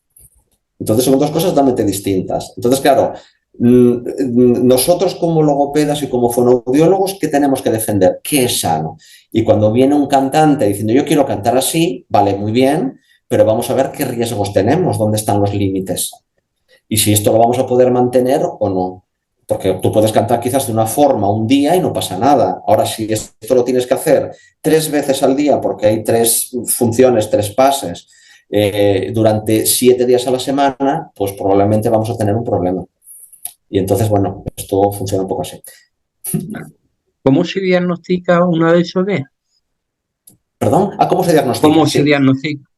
Speaker 2: Entonces son dos cosas totalmente distintas. Entonces, claro, nosotros como logopedas y como fonoaudiólogos, ¿qué tenemos que defender? ¿Qué es sano? Y cuando viene un cantante diciendo yo quiero cantar así, vale, muy bien, pero vamos a ver qué riesgos tenemos, dónde están los límites y si esto lo vamos a poder mantener o no. Porque tú puedes cantar quizás de una forma un día y no pasa nada. Ahora, si esto lo tienes que hacer 3 veces al día porque hay 3 funciones, 3 pases, durante 7 días a la semana, pues probablemente vamos a tener un problema. Y entonces, bueno, esto funciona un poco así.
Speaker 1: ¿Cómo se diagnostica una DSOD?
Speaker 2: ¿Perdón? ¿Cómo se diagnostica?
Speaker 1: ¿Cómo se
Speaker 2: Sí.
Speaker 1: diagnostica?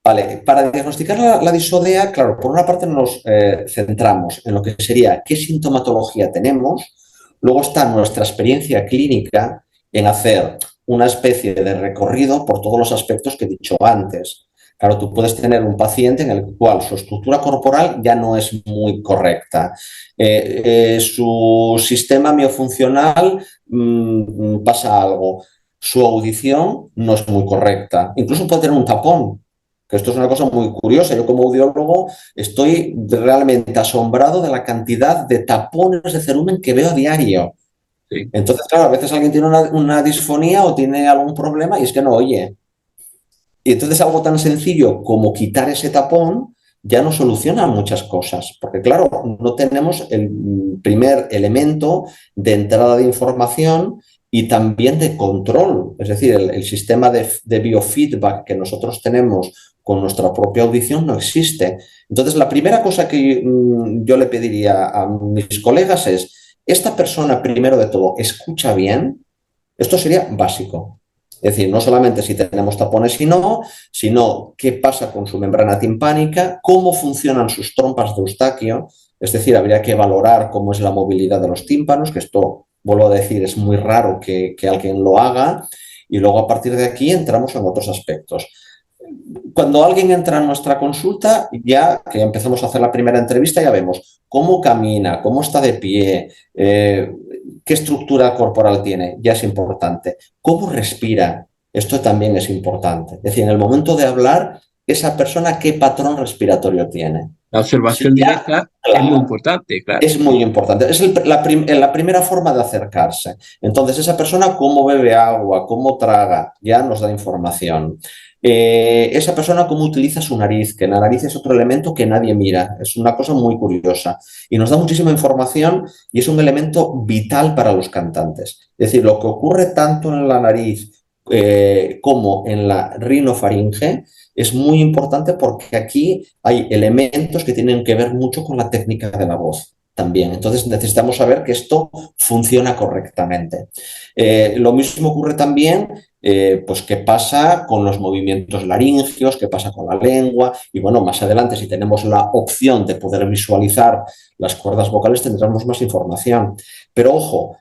Speaker 2: Vale, para diagnosticar la disodea, claro, por una parte nos centramos en lo que sería qué sintomatología tenemos, luego está nuestra experiencia clínica en hacer una especie de recorrido por todos los aspectos que he dicho antes. Claro, tú puedes tener un paciente en el cual su estructura corporal ya no es muy correcta, su sistema miofuncional pasa algo, su audición no es muy correcta, incluso puede tener un tapón, que esto es una cosa muy curiosa. Yo como audiólogo estoy realmente asombrado de la cantidad de tapones de cerumen que veo a diario.
Speaker 1: Sí.
Speaker 2: Entonces, claro, a veces alguien tiene una disfonía o tiene algún problema y es que no oye. Y entonces algo tan sencillo como quitar ese tapón ya nos soluciona muchas cosas, porque claro, no tenemos el primer elemento de entrada de información y también de control, es decir, el sistema de biofeedback que nosotros tenemos con nuestra propia audición no existe. Entonces, la primera cosa que yo le pediría a mis colegas es, ¿esta persona primero de todo escucha bien? Esto sería básico. Es decir, no solamente si tenemos tapones y no, sino qué pasa con su membrana timpánica, cómo funcionan sus trompas de Eustaquio, es decir, habría que valorar cómo es la movilidad de los tímpanos, que esto, vuelvo a decir, es muy raro que alguien lo haga, y luego a partir de aquí entramos en otros aspectos. Cuando alguien entra en nuestra consulta, ya que empezamos a hacer la primera entrevista, ya vemos cómo camina, cómo está de pie, qué estructura corporal tiene, ya es importante. Cómo respira, esto también es importante. Es decir, en el momento de hablar, esa persona qué patrón respiratorio tiene.
Speaker 1: La
Speaker 2: Si
Speaker 1: observación
Speaker 2: ya,
Speaker 1: directa es muy
Speaker 2: claro,
Speaker 1: importante, claro.
Speaker 2: es muy importante. Es la primera forma de acercarse. Entonces, esa persona cómo bebe agua, cómo traga, ya nos da información. Esa persona cómo utiliza su nariz, que la nariz es otro elemento que nadie mira. Es una cosa muy curiosa. Y nos da muchísima información y es un elemento vital para los cantantes. Es decir, lo que ocurre tanto en la nariz como en la rinofaringe es muy importante porque aquí hay elementos que tienen que ver mucho con la técnica de la voz también. Entonces necesitamos saber que esto funciona correctamente. Lo mismo ocurre también, pues qué pasa con los movimientos laringios, qué pasa con la lengua y bueno, más adelante si tenemos la opción de poder visualizar las cuerdas vocales tendremos más información. Pero ojo,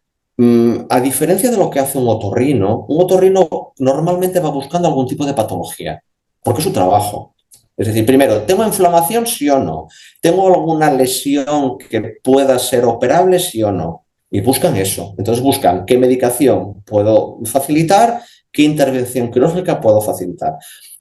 Speaker 2: a diferencia de lo que hace un otorrino normalmente va buscando algún tipo de patología, porque es su trabajo. Es decir, primero, ¿tengo inflamación, sí o no? ¿Tengo alguna lesión que pueda ser operable, sí o no? Y buscan eso. Entonces buscan qué medicación puedo facilitar, qué intervención quirúrgica puedo facilitar.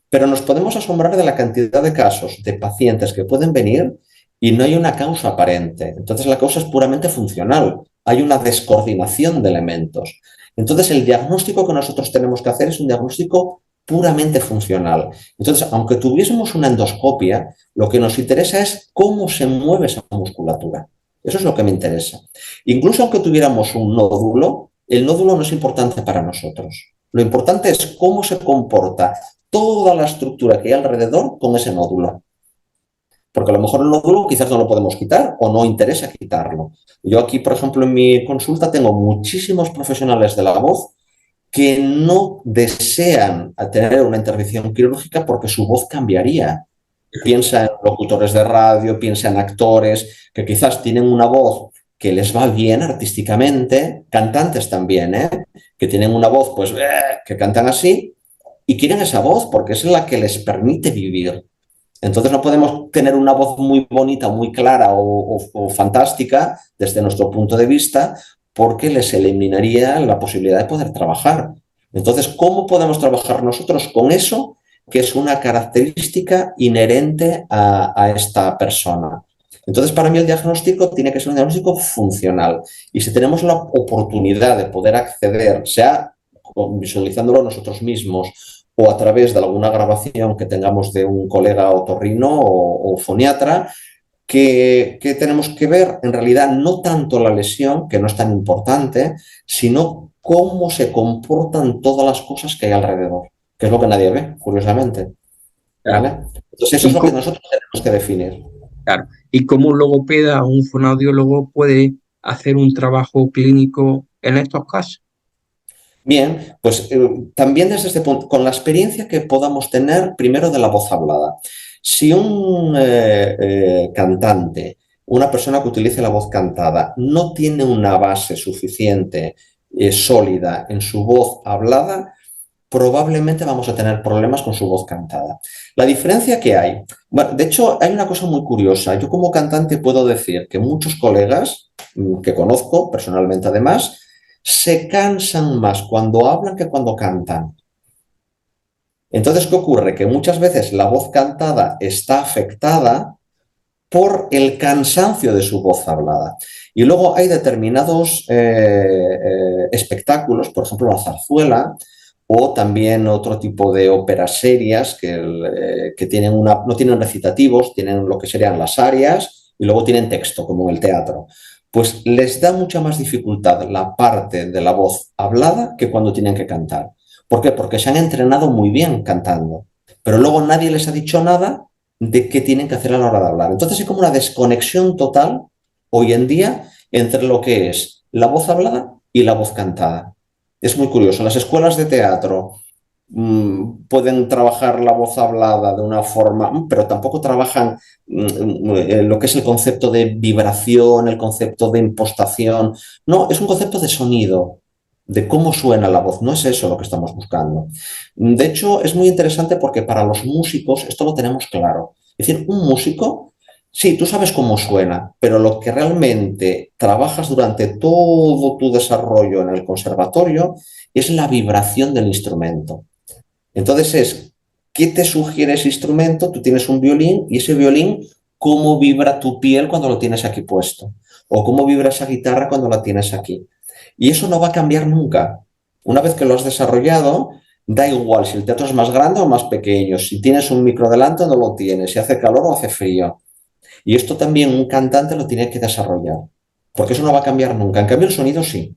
Speaker 2: Pero nos podemos asombrar de la cantidad de casos de pacientes que pueden venir y no hay una causa aparente. Entonces la causa es puramente funcional. Hay una descoordinación de elementos. Entonces el diagnóstico que nosotros tenemos que hacer es un diagnóstico puramente funcional. Entonces, aunque tuviésemos una endoscopia, lo que nos interesa es cómo se mueve esa musculatura. Eso es lo que me interesa. Incluso aunque tuviéramos un nódulo, el nódulo no es importante para nosotros. Lo importante es cómo se comporta toda la estructura que hay alrededor con ese nódulo. porque a lo mejor el nódulo quizás no lo podemos quitar o no interesa quitarlo. Yo aquí, por ejemplo, en mi consulta tengo muchísimos profesionales de la voz que no desean tener una intervención quirúrgica porque su voz cambiaría. Piensa en locutores de radio, piensa en actores que quizás tienen una voz que les va bien artísticamente, cantantes también, que tienen una voz pues que cantan así y quieren esa voz porque es la que les permite vivir. Entonces no podemos tener una voz muy bonita, muy clara o fantástica desde nuestro punto de vista porque les eliminaría la posibilidad de poder trabajar. Entonces, ¿cómo podemos trabajar nosotros con eso que es una característica inherente a esta persona? Entonces, para mí el diagnóstico tiene que ser un diagnóstico funcional. Y si tenemos la oportunidad de poder acceder, sea visualizándolo nosotros mismos o a través de alguna grabación que tengamos de un colega otorrino o foniatra, que tenemos que ver en realidad no tanto la lesión, que no es tan importante, sino cómo se comportan todas las cosas que hay alrededor, que es lo que nadie ve, curiosamente.
Speaker 1: Claro.
Speaker 2: ¿Vale? Entonces eso es
Speaker 1: Y
Speaker 2: lo que
Speaker 1: cómo,
Speaker 2: nosotros tenemos que definir.
Speaker 1: claro, y cómo un logopeda o un fonoaudiólogo puede hacer un trabajo clínico en estos casos.
Speaker 2: Bien, pues también desde este punto, con la experiencia que podamos tener primero de la voz hablada. Si un cantante, una persona que utilice la voz cantada, no tiene una base suficiente, sólida en su voz hablada, probablemente vamos a tener problemas con su voz cantada. La diferencia que hay, bueno, de hecho hay una cosa muy curiosa. Yo como cantante puedo decir que muchos colegas que conozco personalmente además, se cansan más cuando hablan que cuando cantan. Entonces, ¿qué ocurre? Que muchas veces la voz cantada está afectada por el cansancio de su voz hablada. Y luego hay determinados espectáculos, por ejemplo la zarzuela, o también otro tipo de óperas serias que tienen no tienen recitativos, tienen lo que serían las arias y luego tienen texto, como en el teatro. Pues les da mucha más dificultad la parte de la voz hablada que cuando tienen que cantar. ¿Por qué? Porque se han entrenado muy bien cantando, pero luego nadie les ha dicho nada de qué tienen que hacer a la hora de hablar. Entonces hay como una desconexión total hoy en día entre lo que es la voz hablada y la voz cantada. Es muy curioso. Las escuelas de teatro pueden trabajar la voz hablada de una forma, pero tampoco trabajan lo que es el concepto de vibración, el concepto de impostación. No, es un concepto de sonido, de cómo suena la voz. No es eso lo que estamos buscando. De hecho, es muy interesante porque para los músicos esto lo tenemos claro. Es decir, un músico, sí, tú sabes cómo suena, pero lo que realmente trabajas durante todo tu desarrollo en el conservatorio es la vibración del instrumento. Entonces es, ¿qué te sugiere ese instrumento? Tú tienes un violín y ese violín, ¿cómo vibra tu piel cuando lo tienes aquí puesto? O cómo vibra esa guitarra cuando la tienes aquí. Y eso no va a cambiar nunca. Una vez que lo has desarrollado, da igual si el teatro es más grande o más pequeño, si tienes un micro delante o no lo tienes, si hace calor o hace frío. Y esto también un cantante lo tiene que desarrollar, porque eso no va a cambiar nunca. En cambio, el sonido sí.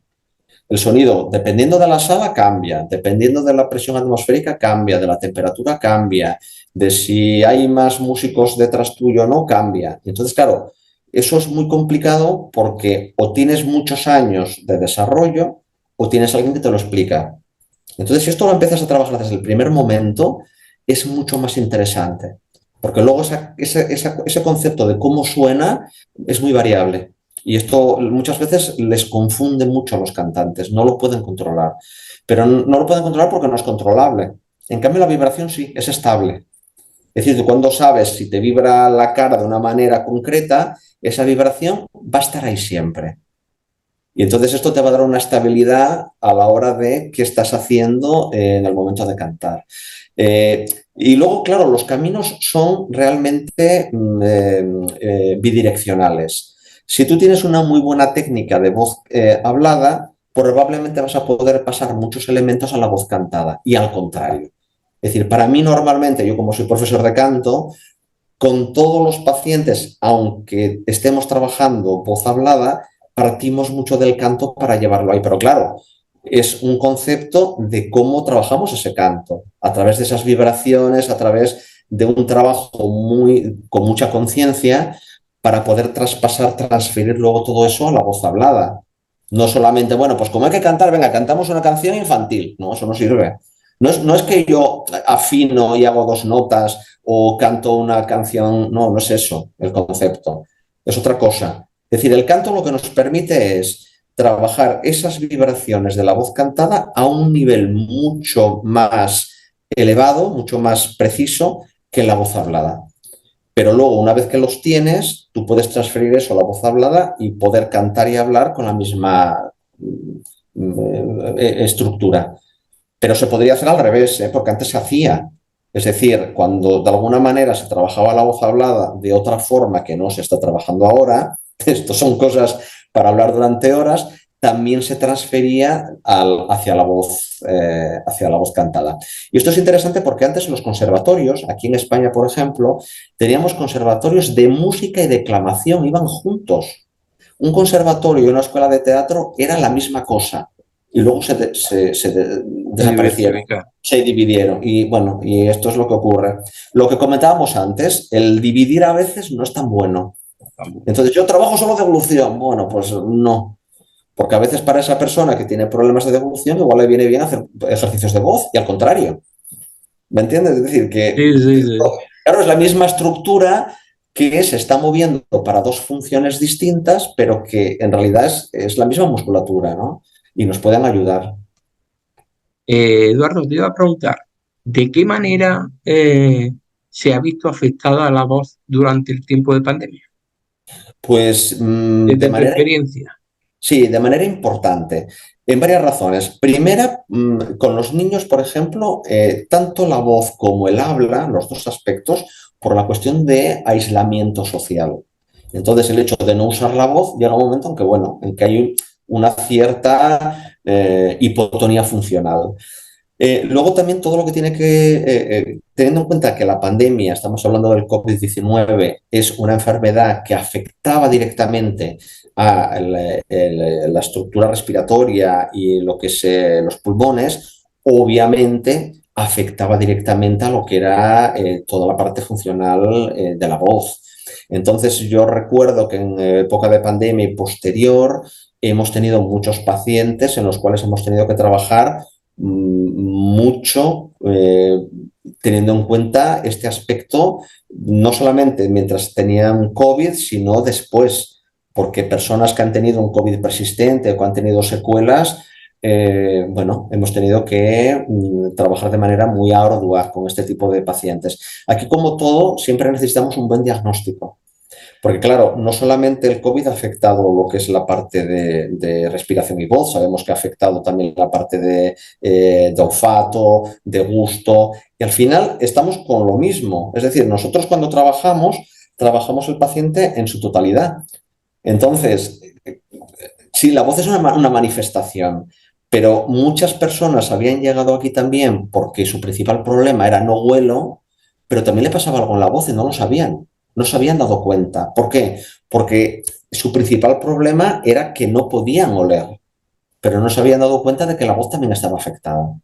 Speaker 2: El sonido, dependiendo de la sala, cambia, dependiendo de la presión atmosférica, cambia, de la temperatura, cambia, de si hay más músicos detrás tuyo o no, cambia. Entonces, claro, eso es muy complicado porque o tienes muchos años de desarrollo o tienes alguien que te lo explica. Entonces, si esto lo empiezas a trabajar desde el primer momento, es mucho más interesante, porque luego ese concepto de cómo suena es muy variable. Y esto muchas veces les confunde mucho a los cantantes, no lo pueden controlar. Pero no lo pueden controlar porque no es controlable. En cambio, la vibración sí, es estable. Es decir, tú cuando sabes si te vibra la cara de una manera concreta, esa vibración va a estar ahí siempre. Y entonces esto te va a dar una estabilidad a la hora de qué estás haciendo en el momento de cantar. Y luego, claro, los caminos son realmente bidireccionales. Si tú tienes una muy buena técnica de voz hablada, probablemente vas a poder pasar muchos elementos a la voz cantada y al contrario. Es decir, para mí normalmente, yo como soy profesor de canto, con todos los pacientes, aunque estemos trabajando voz hablada, partimos mucho del canto para llevarlo ahí. Pero claro, es un concepto de cómo trabajamos ese canto, a través de esas vibraciones, a través de un trabajo con mucha conciencia para poder traspasar, transferir luego todo eso a la voz hablada. No solamente, bueno, pues como hay que cantar, venga, cantamos una canción infantil. No, eso no sirve. No es que yo afino y hago dos notas o canto una canción, no es eso el concepto, es otra cosa. Es decir, el canto lo que nos permite es trabajar esas vibraciones de la voz cantada a un nivel mucho más elevado, mucho más preciso que la voz hablada. Pero luego, una vez que los tienes, tú puedes transferir eso a la voz hablada y poder cantar y hablar con la misma estructura. Pero se podría hacer al revés, ¿eh? Porque antes se hacía. Es decir, cuando de alguna manera se trabajaba la voz hablada de otra forma que no se está trabajando ahora, esto son cosas para hablar durante horas, también se transfería hacia la voz cantada. Y esto es interesante porque antes en los conservatorios, aquí en España, por ejemplo, teníamos conservatorios de música y declamación, iban juntos. Un conservatorio y una escuela de teatro era la misma cosa y luego
Speaker 1: Se
Speaker 2: desaparecieron,
Speaker 1: diversifica.
Speaker 2: se dividieron. Y bueno, y esto es lo que ocurre. Lo que comentábamos antes, el dividir a veces no es tan bueno. Entonces, yo trabajo solo de evolución. Bueno, pues no. Porque a veces para esa persona que tiene problemas de devolución, igual le viene bien hacer ejercicios de voz y al contrario. ¿Me entiendes? Es decir,
Speaker 1: Sí, sí, sí.
Speaker 2: claro, es la misma estructura que se está moviendo para dos funciones distintas, pero que en realidad es la misma musculatura, ¿no? Y nos pueden ayudar.
Speaker 1: Eduardo, te iba a preguntar, ¿de qué manera se ha visto afectada la voz durante el tiempo de pandemia?
Speaker 2: Pues
Speaker 1: Desde tu experiencia.
Speaker 2: sí, de manera importante, en varias razones. Primera, con los niños, por ejemplo, tanto la voz como el habla, los dos aspectos, por la cuestión de aislamiento social. Entonces, el hecho de no usar la voz llega un momento en que, bueno, en que hay una cierta hipotonía funcional. Luego también todo lo que tiene que, teniendo en cuenta que la pandemia, estamos hablando del COVID-19, es una enfermedad que afectaba directamente a la estructura respiratoria y lo que es los pulmones, obviamente afectaba directamente a lo que era toda la parte funcional de la voz. Entonces yo recuerdo que en época de pandemia y posterior hemos tenido muchos pacientes en los cuales hemos tenido que trabajar mucho teniendo en cuenta este aspecto, no solamente mientras tenían COVID, sino después, porque personas que han tenido un COVID persistente o que han tenido secuelas, bueno, hemos tenido que trabajar de manera muy ardua con este tipo de pacientes. Aquí, como todo, siempre necesitamos un buen diagnóstico. Porque claro, no solamente el COVID ha afectado lo que es la parte de respiración y voz, sabemos que ha afectado también la parte de olfato, de gusto, y al final estamos con lo mismo. Es decir, nosotros cuando trabajamos el paciente en su totalidad. Entonces, sí, la voz es una manifestación, pero muchas personas habían llegado aquí también porque su principal problema era no huelo, pero también le pasaba algo en la voz y no lo sabían, no se habían dado cuenta. ¿Por qué? Porque su principal problema era que no podían oler, pero no se habían dado cuenta de que la voz también estaba afectada.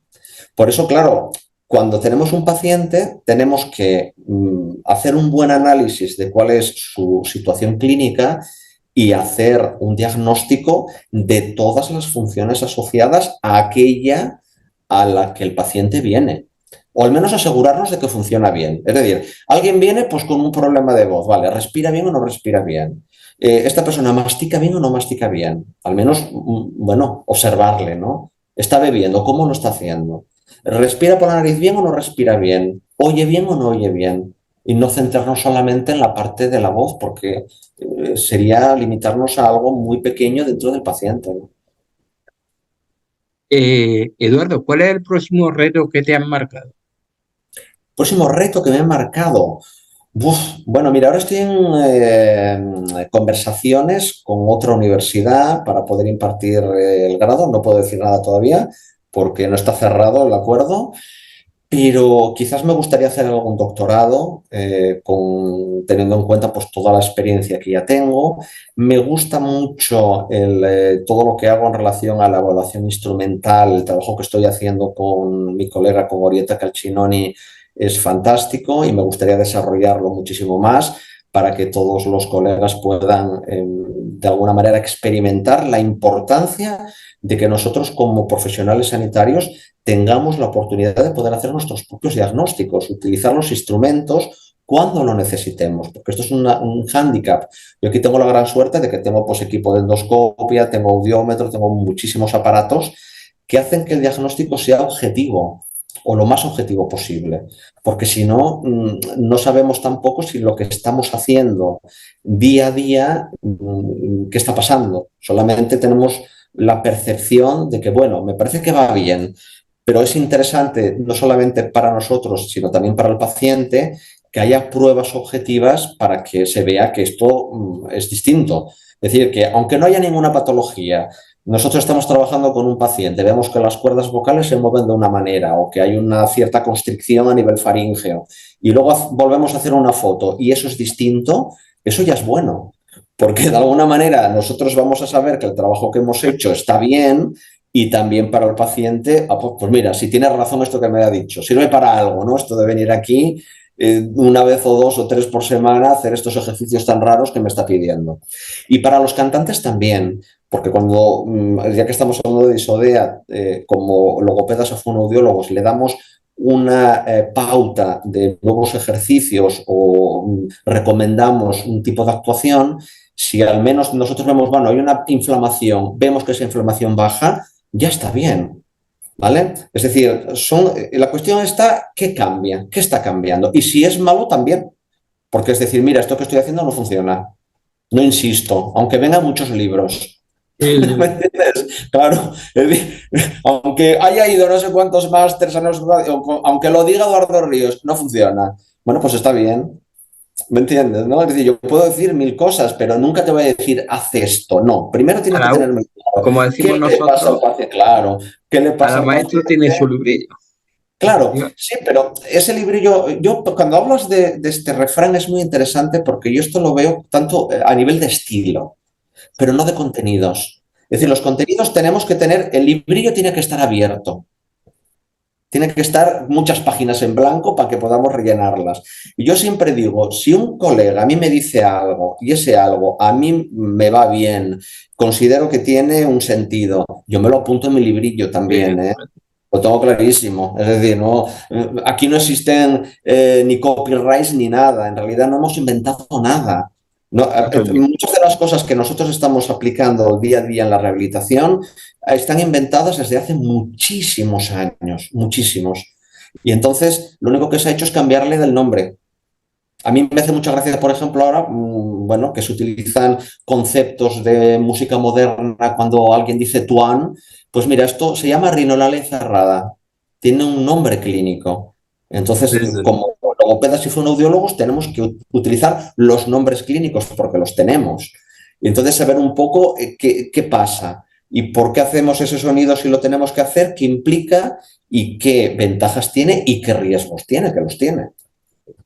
Speaker 2: Por eso, claro, cuando tenemos un paciente, tenemos que hacer un buen análisis de cuál es su situación clínica y hacer un diagnóstico de todas las funciones asociadas a aquella a la que el paciente viene. O al menos asegurarnos de que funciona bien. Es decir, alguien viene pues con un problema de voz, ¿vale? ¿Respira bien o no respira bien? ¿Esta persona mastica bien o no mastica bien? Al menos, bueno, observarle, ¿no? ¿Está bebiendo? ¿Cómo lo está haciendo? ¿Respira por la nariz bien o no respira bien? ¿Oye bien o no oye bien? Y no centrarnos solamente en la parte de la voz, porque sería limitarnos a algo muy pequeño dentro del paciente, ¿no?
Speaker 1: Eduardo, ¿cuál es el próximo reto que te han marcado?
Speaker 2: Próximo reto que me ha marcado. Uf, bueno, mira, ahora estoy en conversaciones con otra universidad para poder impartir el grado. No puedo decir nada todavía porque no está cerrado el acuerdo, pero quizás me gustaría hacer algún doctorado teniendo en cuenta pues, toda la experiencia que ya tengo. Me gusta mucho todo lo que hago en relación a la evaluación instrumental, el trabajo que estoy haciendo con mi colega, con Orietta Calcinoni, es fantástico y me gustaría desarrollarlo muchísimo más para que todos los colegas puedan, de alguna manera, experimentar la importancia de que nosotros como profesionales sanitarios tengamos la oportunidad de poder hacer nuestros propios diagnósticos, utilizar los instrumentos cuando lo necesitemos, porque esto es un hándicap. Yo aquí tengo la gran suerte de que tengo pues, equipo de endoscopia, tengo audiómetro, tengo muchísimos aparatos que hacen que el diagnóstico sea objetivo o lo más objetivo posible, porque si no, no sabemos tampoco si lo que estamos haciendo día a día, qué está pasando. Solamente tenemos la percepción de que, bueno, me parece que va bien, pero es interesante no solamente para nosotros, sino también para el paciente, que haya pruebas objetivas para que se vea que esto es distinto. Es decir, que aunque no haya ninguna patología, nosotros estamos trabajando con un paciente, vemos que las cuerdas vocales se mueven de una manera o que hay una cierta constricción a nivel faríngeo y luego volvemos a hacer una foto y eso es distinto, eso ya es bueno, porque de alguna manera nosotros vamos a saber que el trabajo que hemos hecho está bien y también para el paciente, pues mira, si tienes razón esto que me ha dicho, sirve para algo, ¿no? Esto de venir aquí una vez o dos o tres por semana hacer estos ejercicios tan raros que me está pidiendo. Y para los cantantes también, porque cuando, ya que estamos hablando de Isodea, como logopedas o fonoaudiólogos, le damos una pauta de nuevos ejercicios o recomendamos un tipo de actuación, si al menos nosotros vemos, bueno, hay una inflamación, vemos que esa inflamación baja, ya está bien. ¿Vale? Es decir, la cuestión está, ¿qué cambia? ¿Qué está cambiando? Y si es malo, también. Porque es decir, mira, esto que estoy haciendo no funciona. No insisto, aunque vengan muchos libros.
Speaker 1: Sí,
Speaker 2: ¿Me
Speaker 1: sí.
Speaker 2: entiendes? Claro, aunque haya ido no sé cuántos másters, aunque lo diga Eduardo Ríos, no funciona. Bueno, pues está bien. ¿Me entiendes? ¿No? Es decir, yo puedo decir mil cosas, pero nunca te voy a decir, haz esto. No, primero tienes que
Speaker 1: Cada,
Speaker 2: tener muy claro
Speaker 1: como
Speaker 2: qué
Speaker 1: decimos
Speaker 2: le pasa al
Speaker 1: nosotros,
Speaker 2: paciente. Claro, qué le pasa
Speaker 1: cada
Speaker 2: al
Speaker 1: maestro tiene su
Speaker 2: paciente.
Speaker 1: librillo.
Speaker 2: Claro, sí, pero ese librillo, yo cuando hablas de este refrán es muy interesante porque yo esto lo veo tanto a nivel de estilo, pero no de contenidos. Es decir, los contenidos tenemos que tener, el librillo tiene que estar abierto, tiene que estar muchas páginas en blanco para que podamos rellenarlas. Y yo siempre digo, si un colega a mí me dice algo y ese algo a mí me va bien, considero que tiene un sentido, yo me lo apunto en mi librillo también, ¿eh? Lo tengo clarísimo. Es decir, no, aquí no existen ni copyrights ni nada. En realidad no hemos inventado nada. No, muchas de las cosas que nosotros estamos aplicando día a día en la rehabilitación están inventadas desde hace muchísimos años, muchísimos. Y entonces lo único que se ha hecho es cambiarle del nombre. A mí me hace mucha gracia, por ejemplo, ahora, bueno, que se utilizan conceptos de música moderna cuando alguien dice tuan. Pues mira, esto se llama rinolale cerrada. Tiene un nombre clínico. Entonces,
Speaker 1: Sí, sí.
Speaker 2: como logopedas y fonoaudiólogos, tenemos que utilizar los nombres clínicos porque los tenemos. Y entonces saber un poco qué pasa y por qué hacemos ese sonido si lo tenemos que hacer, qué implica y qué ventajas tiene y qué riesgos tiene, que los tiene.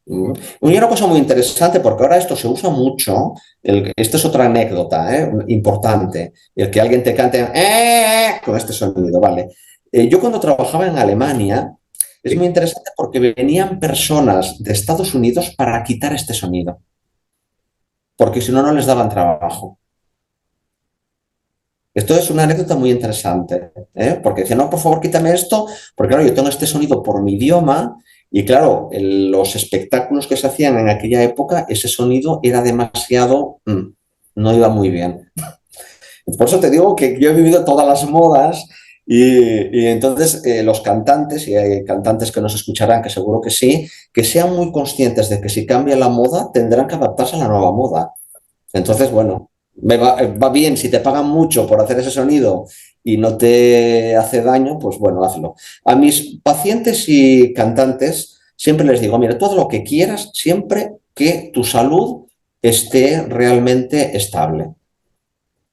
Speaker 2: Y una cosa muy interesante, porque ahora esto se usa mucho, esta es otra anécdota importante, el que alguien te cante con este sonido, ¿vale? Yo cuando trabajaba en Alemania, es muy
Speaker 1: Sí.
Speaker 2: interesante porque venían personas de Estados Unidos para quitar este sonido, porque si no, no les daban trabajo. Esto es una anécdota muy interesante, ¿eh? Porque decían, no, por favor, quítame esto, porque claro, yo tengo este sonido por mi idioma y claro, los espectáculos que se hacían en aquella época, ese sonido era demasiado, no iba muy bien. Por eso te digo que yo he vivido todas las modas y entonces los cantantes, y hay cantantes que nos escucharán, que seguro que sí, que sean muy conscientes de que si cambia la moda, tendrán que adaptarse a la nueva moda. Entonces, bueno, va bien, si te pagan mucho por hacer ese sonido y no te hace daño, pues bueno, hazlo. A mis pacientes y cantantes siempre les digo, mira, todo lo que quieras, siempre que tu salud esté realmente estable.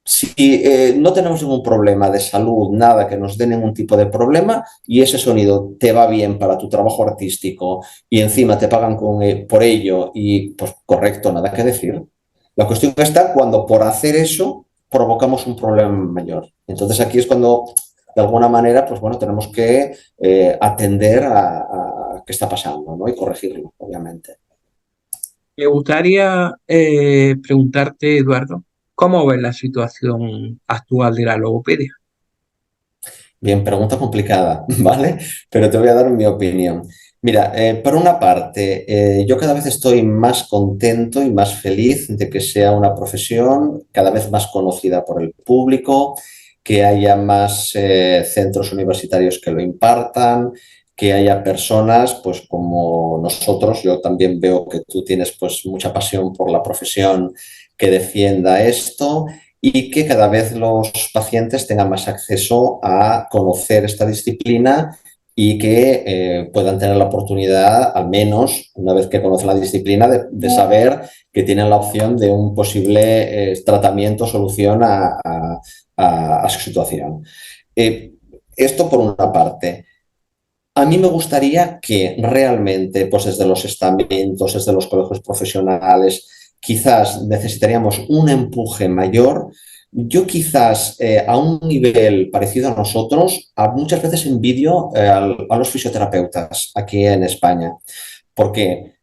Speaker 2: Si no tenemos ningún problema de salud, nada que nos dé ningún tipo de problema y ese sonido te va bien para tu trabajo artístico y encima te pagan por ello y pues correcto, nada que decir. La cuestión está cuando por hacer eso provocamos un problema mayor. Entonces aquí es cuando de alguna manera, pues bueno, tenemos que atender a qué está pasando, ¿no? Y corregirlo, obviamente.
Speaker 1: Me gustaría preguntarte, Eduardo, ¿cómo ves la situación actual de la logopedia?
Speaker 2: Bien, pregunta complicada, ¿vale? Pero te voy a dar mi opinión. Mira, por una parte, yo cada vez estoy más contento y más feliz de que sea una profesión cada vez más conocida por el público, que haya más centros universitarios que lo impartan, que haya personas, pues como nosotros, yo también veo que tú tienes pues mucha pasión por la profesión que defienda esto y que cada vez los pacientes tengan más acceso a conocer esta disciplina y que puedan tener la oportunidad, al menos una vez que conocen la disciplina, de saber que tienen la opción de un posible tratamiento, solución a su situación. Esto por una parte. A mí me gustaría que realmente, pues desde los estamentos, desde los colegios profesionales, quizás necesitaríamos un empuje mayor. Yo quizás a un nivel parecido a nosotros, muchas veces envidio a los fisioterapeutas aquí en España, porque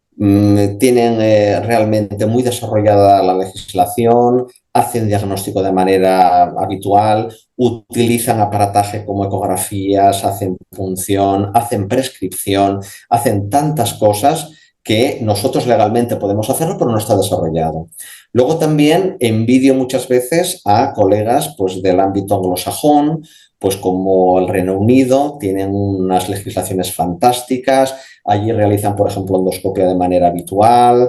Speaker 2: tienen realmente muy desarrollada la legislación, hacen diagnóstico de manera habitual, utilizan aparataje como ecografías, hacen punción, hacen prescripción, hacen tantas cosas que nosotros legalmente podemos hacerlo, pero no está desarrollado. Luego también envidio muchas veces a colegas pues, del ámbito anglosajón, pues como el Reino Unido, tienen unas legislaciones fantásticas, allí realizan, por ejemplo, endoscopia de manera habitual.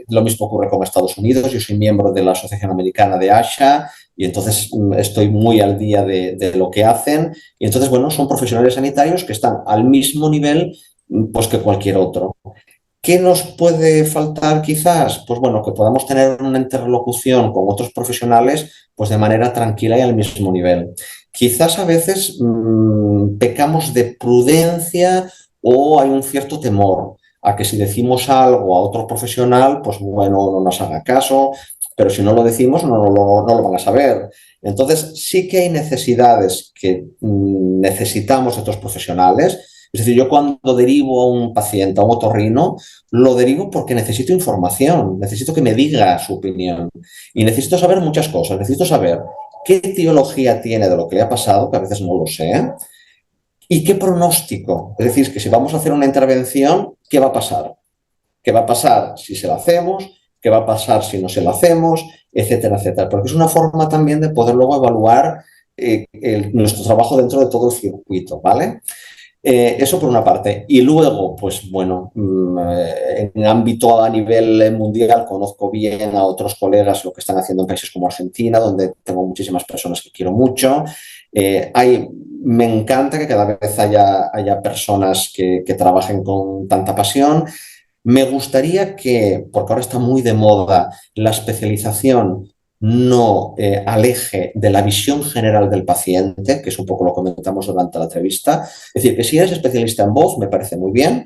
Speaker 2: Lo mismo ocurre con Estados Unidos. Yo soy miembro de la Asociación Americana de ASHA y entonces estoy muy al día de lo que hacen. Y entonces, bueno, son profesionales sanitarios que están al mismo nivel pues, que cualquier otro. ¿Qué nos puede faltar quizás? Pues bueno, que podamos tener una interlocución con otros profesionales pues de manera tranquila y al mismo nivel. Quizás a veces pecamos de prudencia o hay un cierto temor a que si decimos algo a otro profesional, pues bueno, no nos haga caso, pero si no lo decimos no lo van a saber. Entonces sí que hay necesidades que necesitamos de otros profesionales. Es decir, yo cuando derivo a un paciente, a un otorrino, lo derivo porque necesito información, necesito que me diga su opinión y necesito saber muchas cosas. Necesito saber qué etiología tiene de lo que le ha pasado, que a veces no lo sé, y qué pronóstico. Es decir, que si vamos a hacer una intervención, ¿qué va a pasar? ¿Qué va a pasar si se la hacemos? ¿Qué va a pasar si no se la hacemos? Etcétera, etcétera. Porque es una forma también de poder luego evaluar nuestro trabajo dentro de todo el circuito, ¿vale? Eso por una parte. Y luego, pues bueno, en ámbito a nivel mundial conozco bien a otros colegas lo que están haciendo en países como Argentina, donde tengo muchísimas personas que quiero mucho. Me encanta que cada vez haya personas que trabajen con tanta pasión. Me gustaría que, porque ahora está muy de moda, la especialización no aleje de la visión general del paciente, que es un poco lo que comentamos durante la entrevista. Es decir, que si eres especialista en voz, me parece muy bien,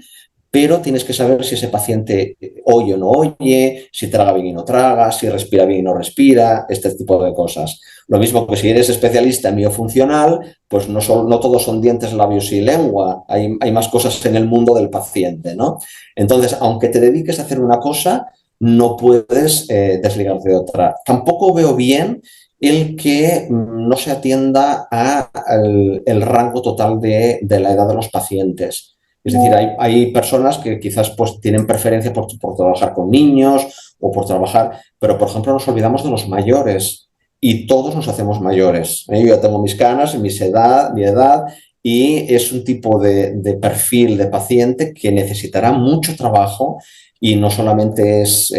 Speaker 2: pero tienes que saber si ese paciente oye o no oye, si traga bien y no traga, si respira bien y no respira, este tipo de cosas. Lo mismo que si eres especialista en biofuncional, pues no todos son dientes, labios y lengua, hay más cosas en el mundo del paciente, ¿no? Entonces, aunque te dediques a hacer una cosa, no puedes desligarte de otra. Tampoco veo bien el que no se atienda al el rango total de la edad de los pacientes. Es decir, hay personas que quizás pues, tienen preferencia por trabajar con niños o por trabajar, pero por ejemplo nos olvidamos de los mayores y todos nos hacemos mayores. Yo ya tengo mis canas, mi edad y es un tipo de perfil de paciente que necesitará mucho trabajo y no solamente es,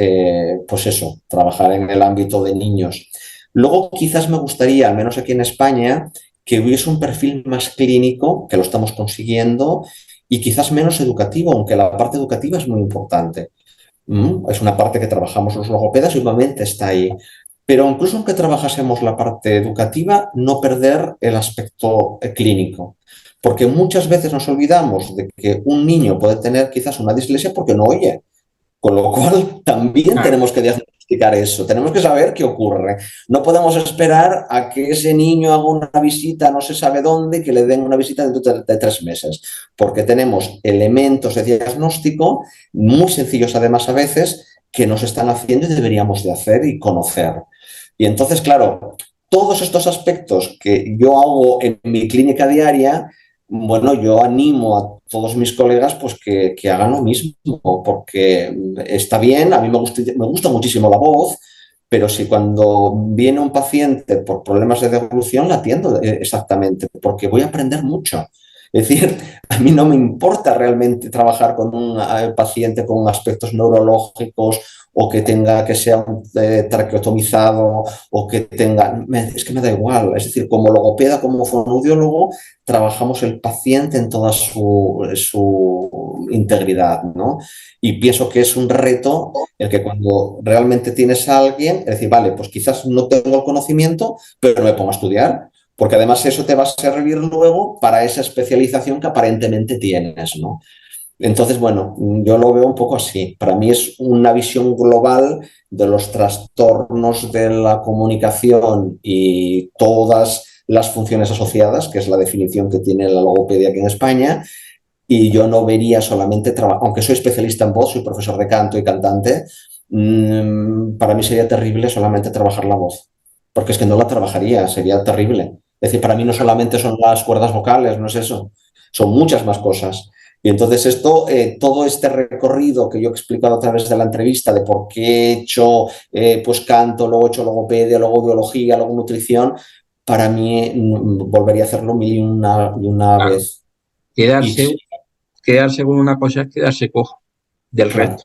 Speaker 2: pues eso, trabajar en el ámbito de niños. Luego quizás me gustaría, al menos aquí en España, que hubiese un perfil más clínico, que lo estamos consiguiendo, y quizás menos educativo, aunque la parte educativa es muy importante. Es una parte que trabajamos los logopedas y obviamente está ahí. Pero incluso aunque trabajásemos la parte educativa, no perder el aspecto clínico. Porque muchas veces nos olvidamos de que un niño puede tener quizás una dislexia porque no oye. Con lo cual también
Speaker 1: Claro,
Speaker 2: tenemos que diagnosticar diagnosticar eso, tenemos que saber qué ocurre. No podemos esperar a que ese niño haga una visita no se sabe dónde y que le den una visita dentro de 3 meses, porque tenemos elementos de diagnóstico muy sencillos además a veces que nos están haciendo y deberíamos de hacer y conocer. Y entonces, claro, todos estos aspectos que yo hago en mi clínica diaria, bueno, yo animo a todos mis colegas pues que hagan lo mismo, porque está bien, a mí me gusta muchísimo la voz, pero si cuando viene un paciente por problemas de devolución, la atiendo exactamente, porque voy a aprender mucho. Es decir, a mí no me importa realmente trabajar con un paciente con aspectos neurológicos o que tenga que sea traqueotomizado o que tenga... Es que me da igual. Es decir, como logopeda, como fonoaudiólogo, trabajamos el paciente en toda su integridad, ¿no? Y pienso que es un reto el que cuando realmente tienes a alguien, es decir, vale, pues quizás no tengo el conocimiento, pero me pongo a estudiar, porque además eso te va a servir luego para esa especialización que aparentemente tienes, ¿no? Entonces, bueno, yo lo veo un poco así. Para mí es una visión global de los trastornos de la comunicación y todas las funciones asociadas, que es la definición que tiene la logopedia aquí en España, y yo no vería solamente trabajo, aunque soy especialista en voz, soy profesor de canto y cantante, para mí sería terrible solamente trabajar la voz, porque es que no la trabajaría, sería terrible. Es decir, para mí no solamente son las cuerdas vocales, no es eso, son muchas más cosas. Y entonces esto, todo este recorrido que yo he explicado a través de la entrevista de por qué he hecho pues canto, luego he hecho logopedia, luego biología, luego nutrición, para mí volvería a hacerlo mil y una
Speaker 1: Claro,
Speaker 2: vez. Y
Speaker 1: quedarse, quedarse con una cosa es quedarse cojo del
Speaker 2: claro,
Speaker 1: resto.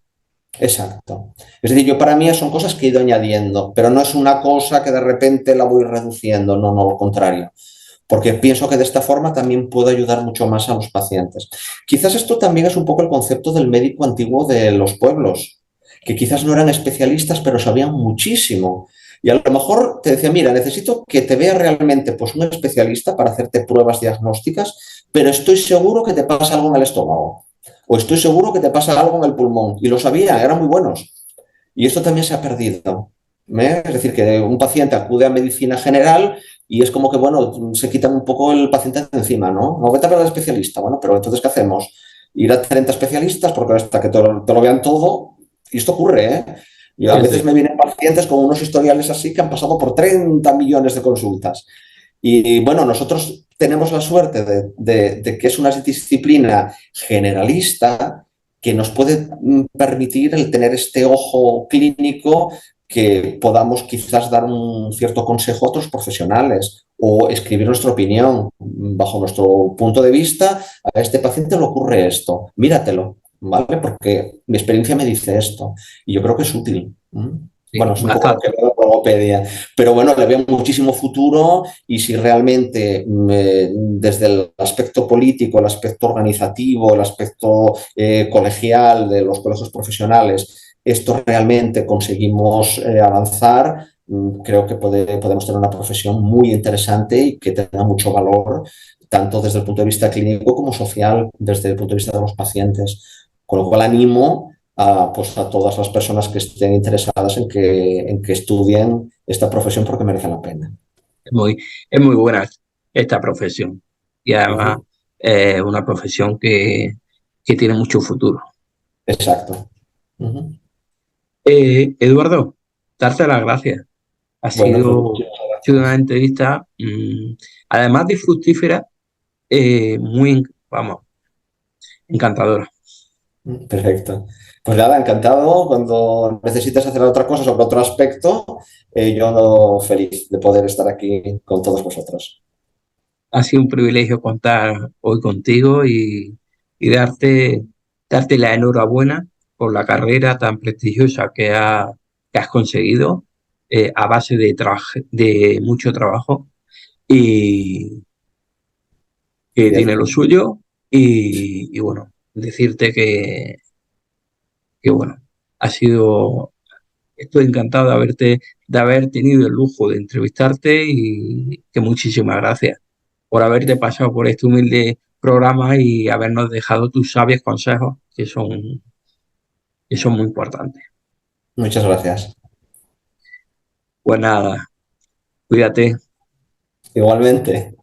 Speaker 2: exacto. Es decir, yo para mí son cosas que he ido añadiendo, pero no es una cosa que de repente la voy reduciendo, no, no, lo contrario. Porque pienso que de esta forma también puedo ayudar mucho más a los pacientes. Quizás esto también es un poco el concepto del médico antiguo de los pueblos, que quizás no eran especialistas, pero sabían muchísimo. Y a lo mejor te decía, mira, necesito que te vea realmente pues, un especialista para hacerte pruebas diagnósticas, pero estoy seguro que te pasa algo en el estómago. O estoy seguro que te pasa algo en el pulmón. Y lo sabía, eran muy buenos. Y esto también se ha perdido. Es decir, que un paciente acude a medicina general y es como que, bueno, se quitan un poco el paciente de encima, ¿no? No vete a ver al especialista. Bueno, pero entonces, ¿qué hacemos? Ir a 30 especialistas porque hasta que te lo vean todo, y esto ocurre, ¿eh? Y a
Speaker 1: Sí,
Speaker 2: veces
Speaker 1: sí.
Speaker 2: me vienen pacientes con unos historiales así que han pasado por 30 millones de consultas. Y bueno, nosotros tenemos la suerte de que es una disciplina generalista que nos puede permitir el tener este ojo clínico que podamos quizás dar un cierto consejo a otros profesionales o escribir nuestra opinión bajo nuestro punto de vista. A este paciente le ocurre esto, míratelo, ¿vale? Porque mi experiencia me dice esto y yo creo que es útil.
Speaker 1: Sí,
Speaker 2: Bueno, es un poco lo que
Speaker 1: bastante.
Speaker 2: veo con logopedia, pero bueno, le veo muchísimo futuro y si realmente desde el aspecto político, el aspecto organizativo, el aspecto colegial de los colegios profesionales, esto realmente conseguimos avanzar, creo que podemos tener una profesión muy interesante y que tenga mucho valor, tanto desde el punto de vista clínico como social, desde el punto de vista de los pacientes. Con lo cual animo pues a todas las personas que estén interesadas en que estudien esta profesión porque merece la pena.
Speaker 1: Es muy, es muy buena esta profesión. Y
Speaker 2: Uh
Speaker 1: además
Speaker 2: -huh.
Speaker 1: es una profesión que tiene mucho futuro.
Speaker 2: Exacto. Uh -huh.
Speaker 1: Eduardo, darte las gracias. Ha
Speaker 2: Bueno, pues
Speaker 1: sido una
Speaker 2: gracias.
Speaker 1: entrevista, además de fructífera, muy, vamos, encantadora.
Speaker 2: Perfecto. Pues nada, encantado. Cuando necesites hacer otra cosa sobre otro aspecto, yo feliz de poder estar aquí con todos vosotros.
Speaker 1: Ha sido un privilegio contar hoy contigo y darte la enhorabuena por la carrera tan prestigiosa que has conseguido a base de mucho trabajo y que tiene lo
Speaker 2: Cierto.
Speaker 1: suyo. Y bueno, decirte que bueno, ha sido, estoy encantado de haber tenido el lujo de entrevistarte y que muchísimas gracias por haberte pasado por este humilde programa y habernos dejado tus sabios consejos que son muy importantes.
Speaker 2: Muchas gracias.
Speaker 1: Pues nada, cuídate.
Speaker 2: Igualmente.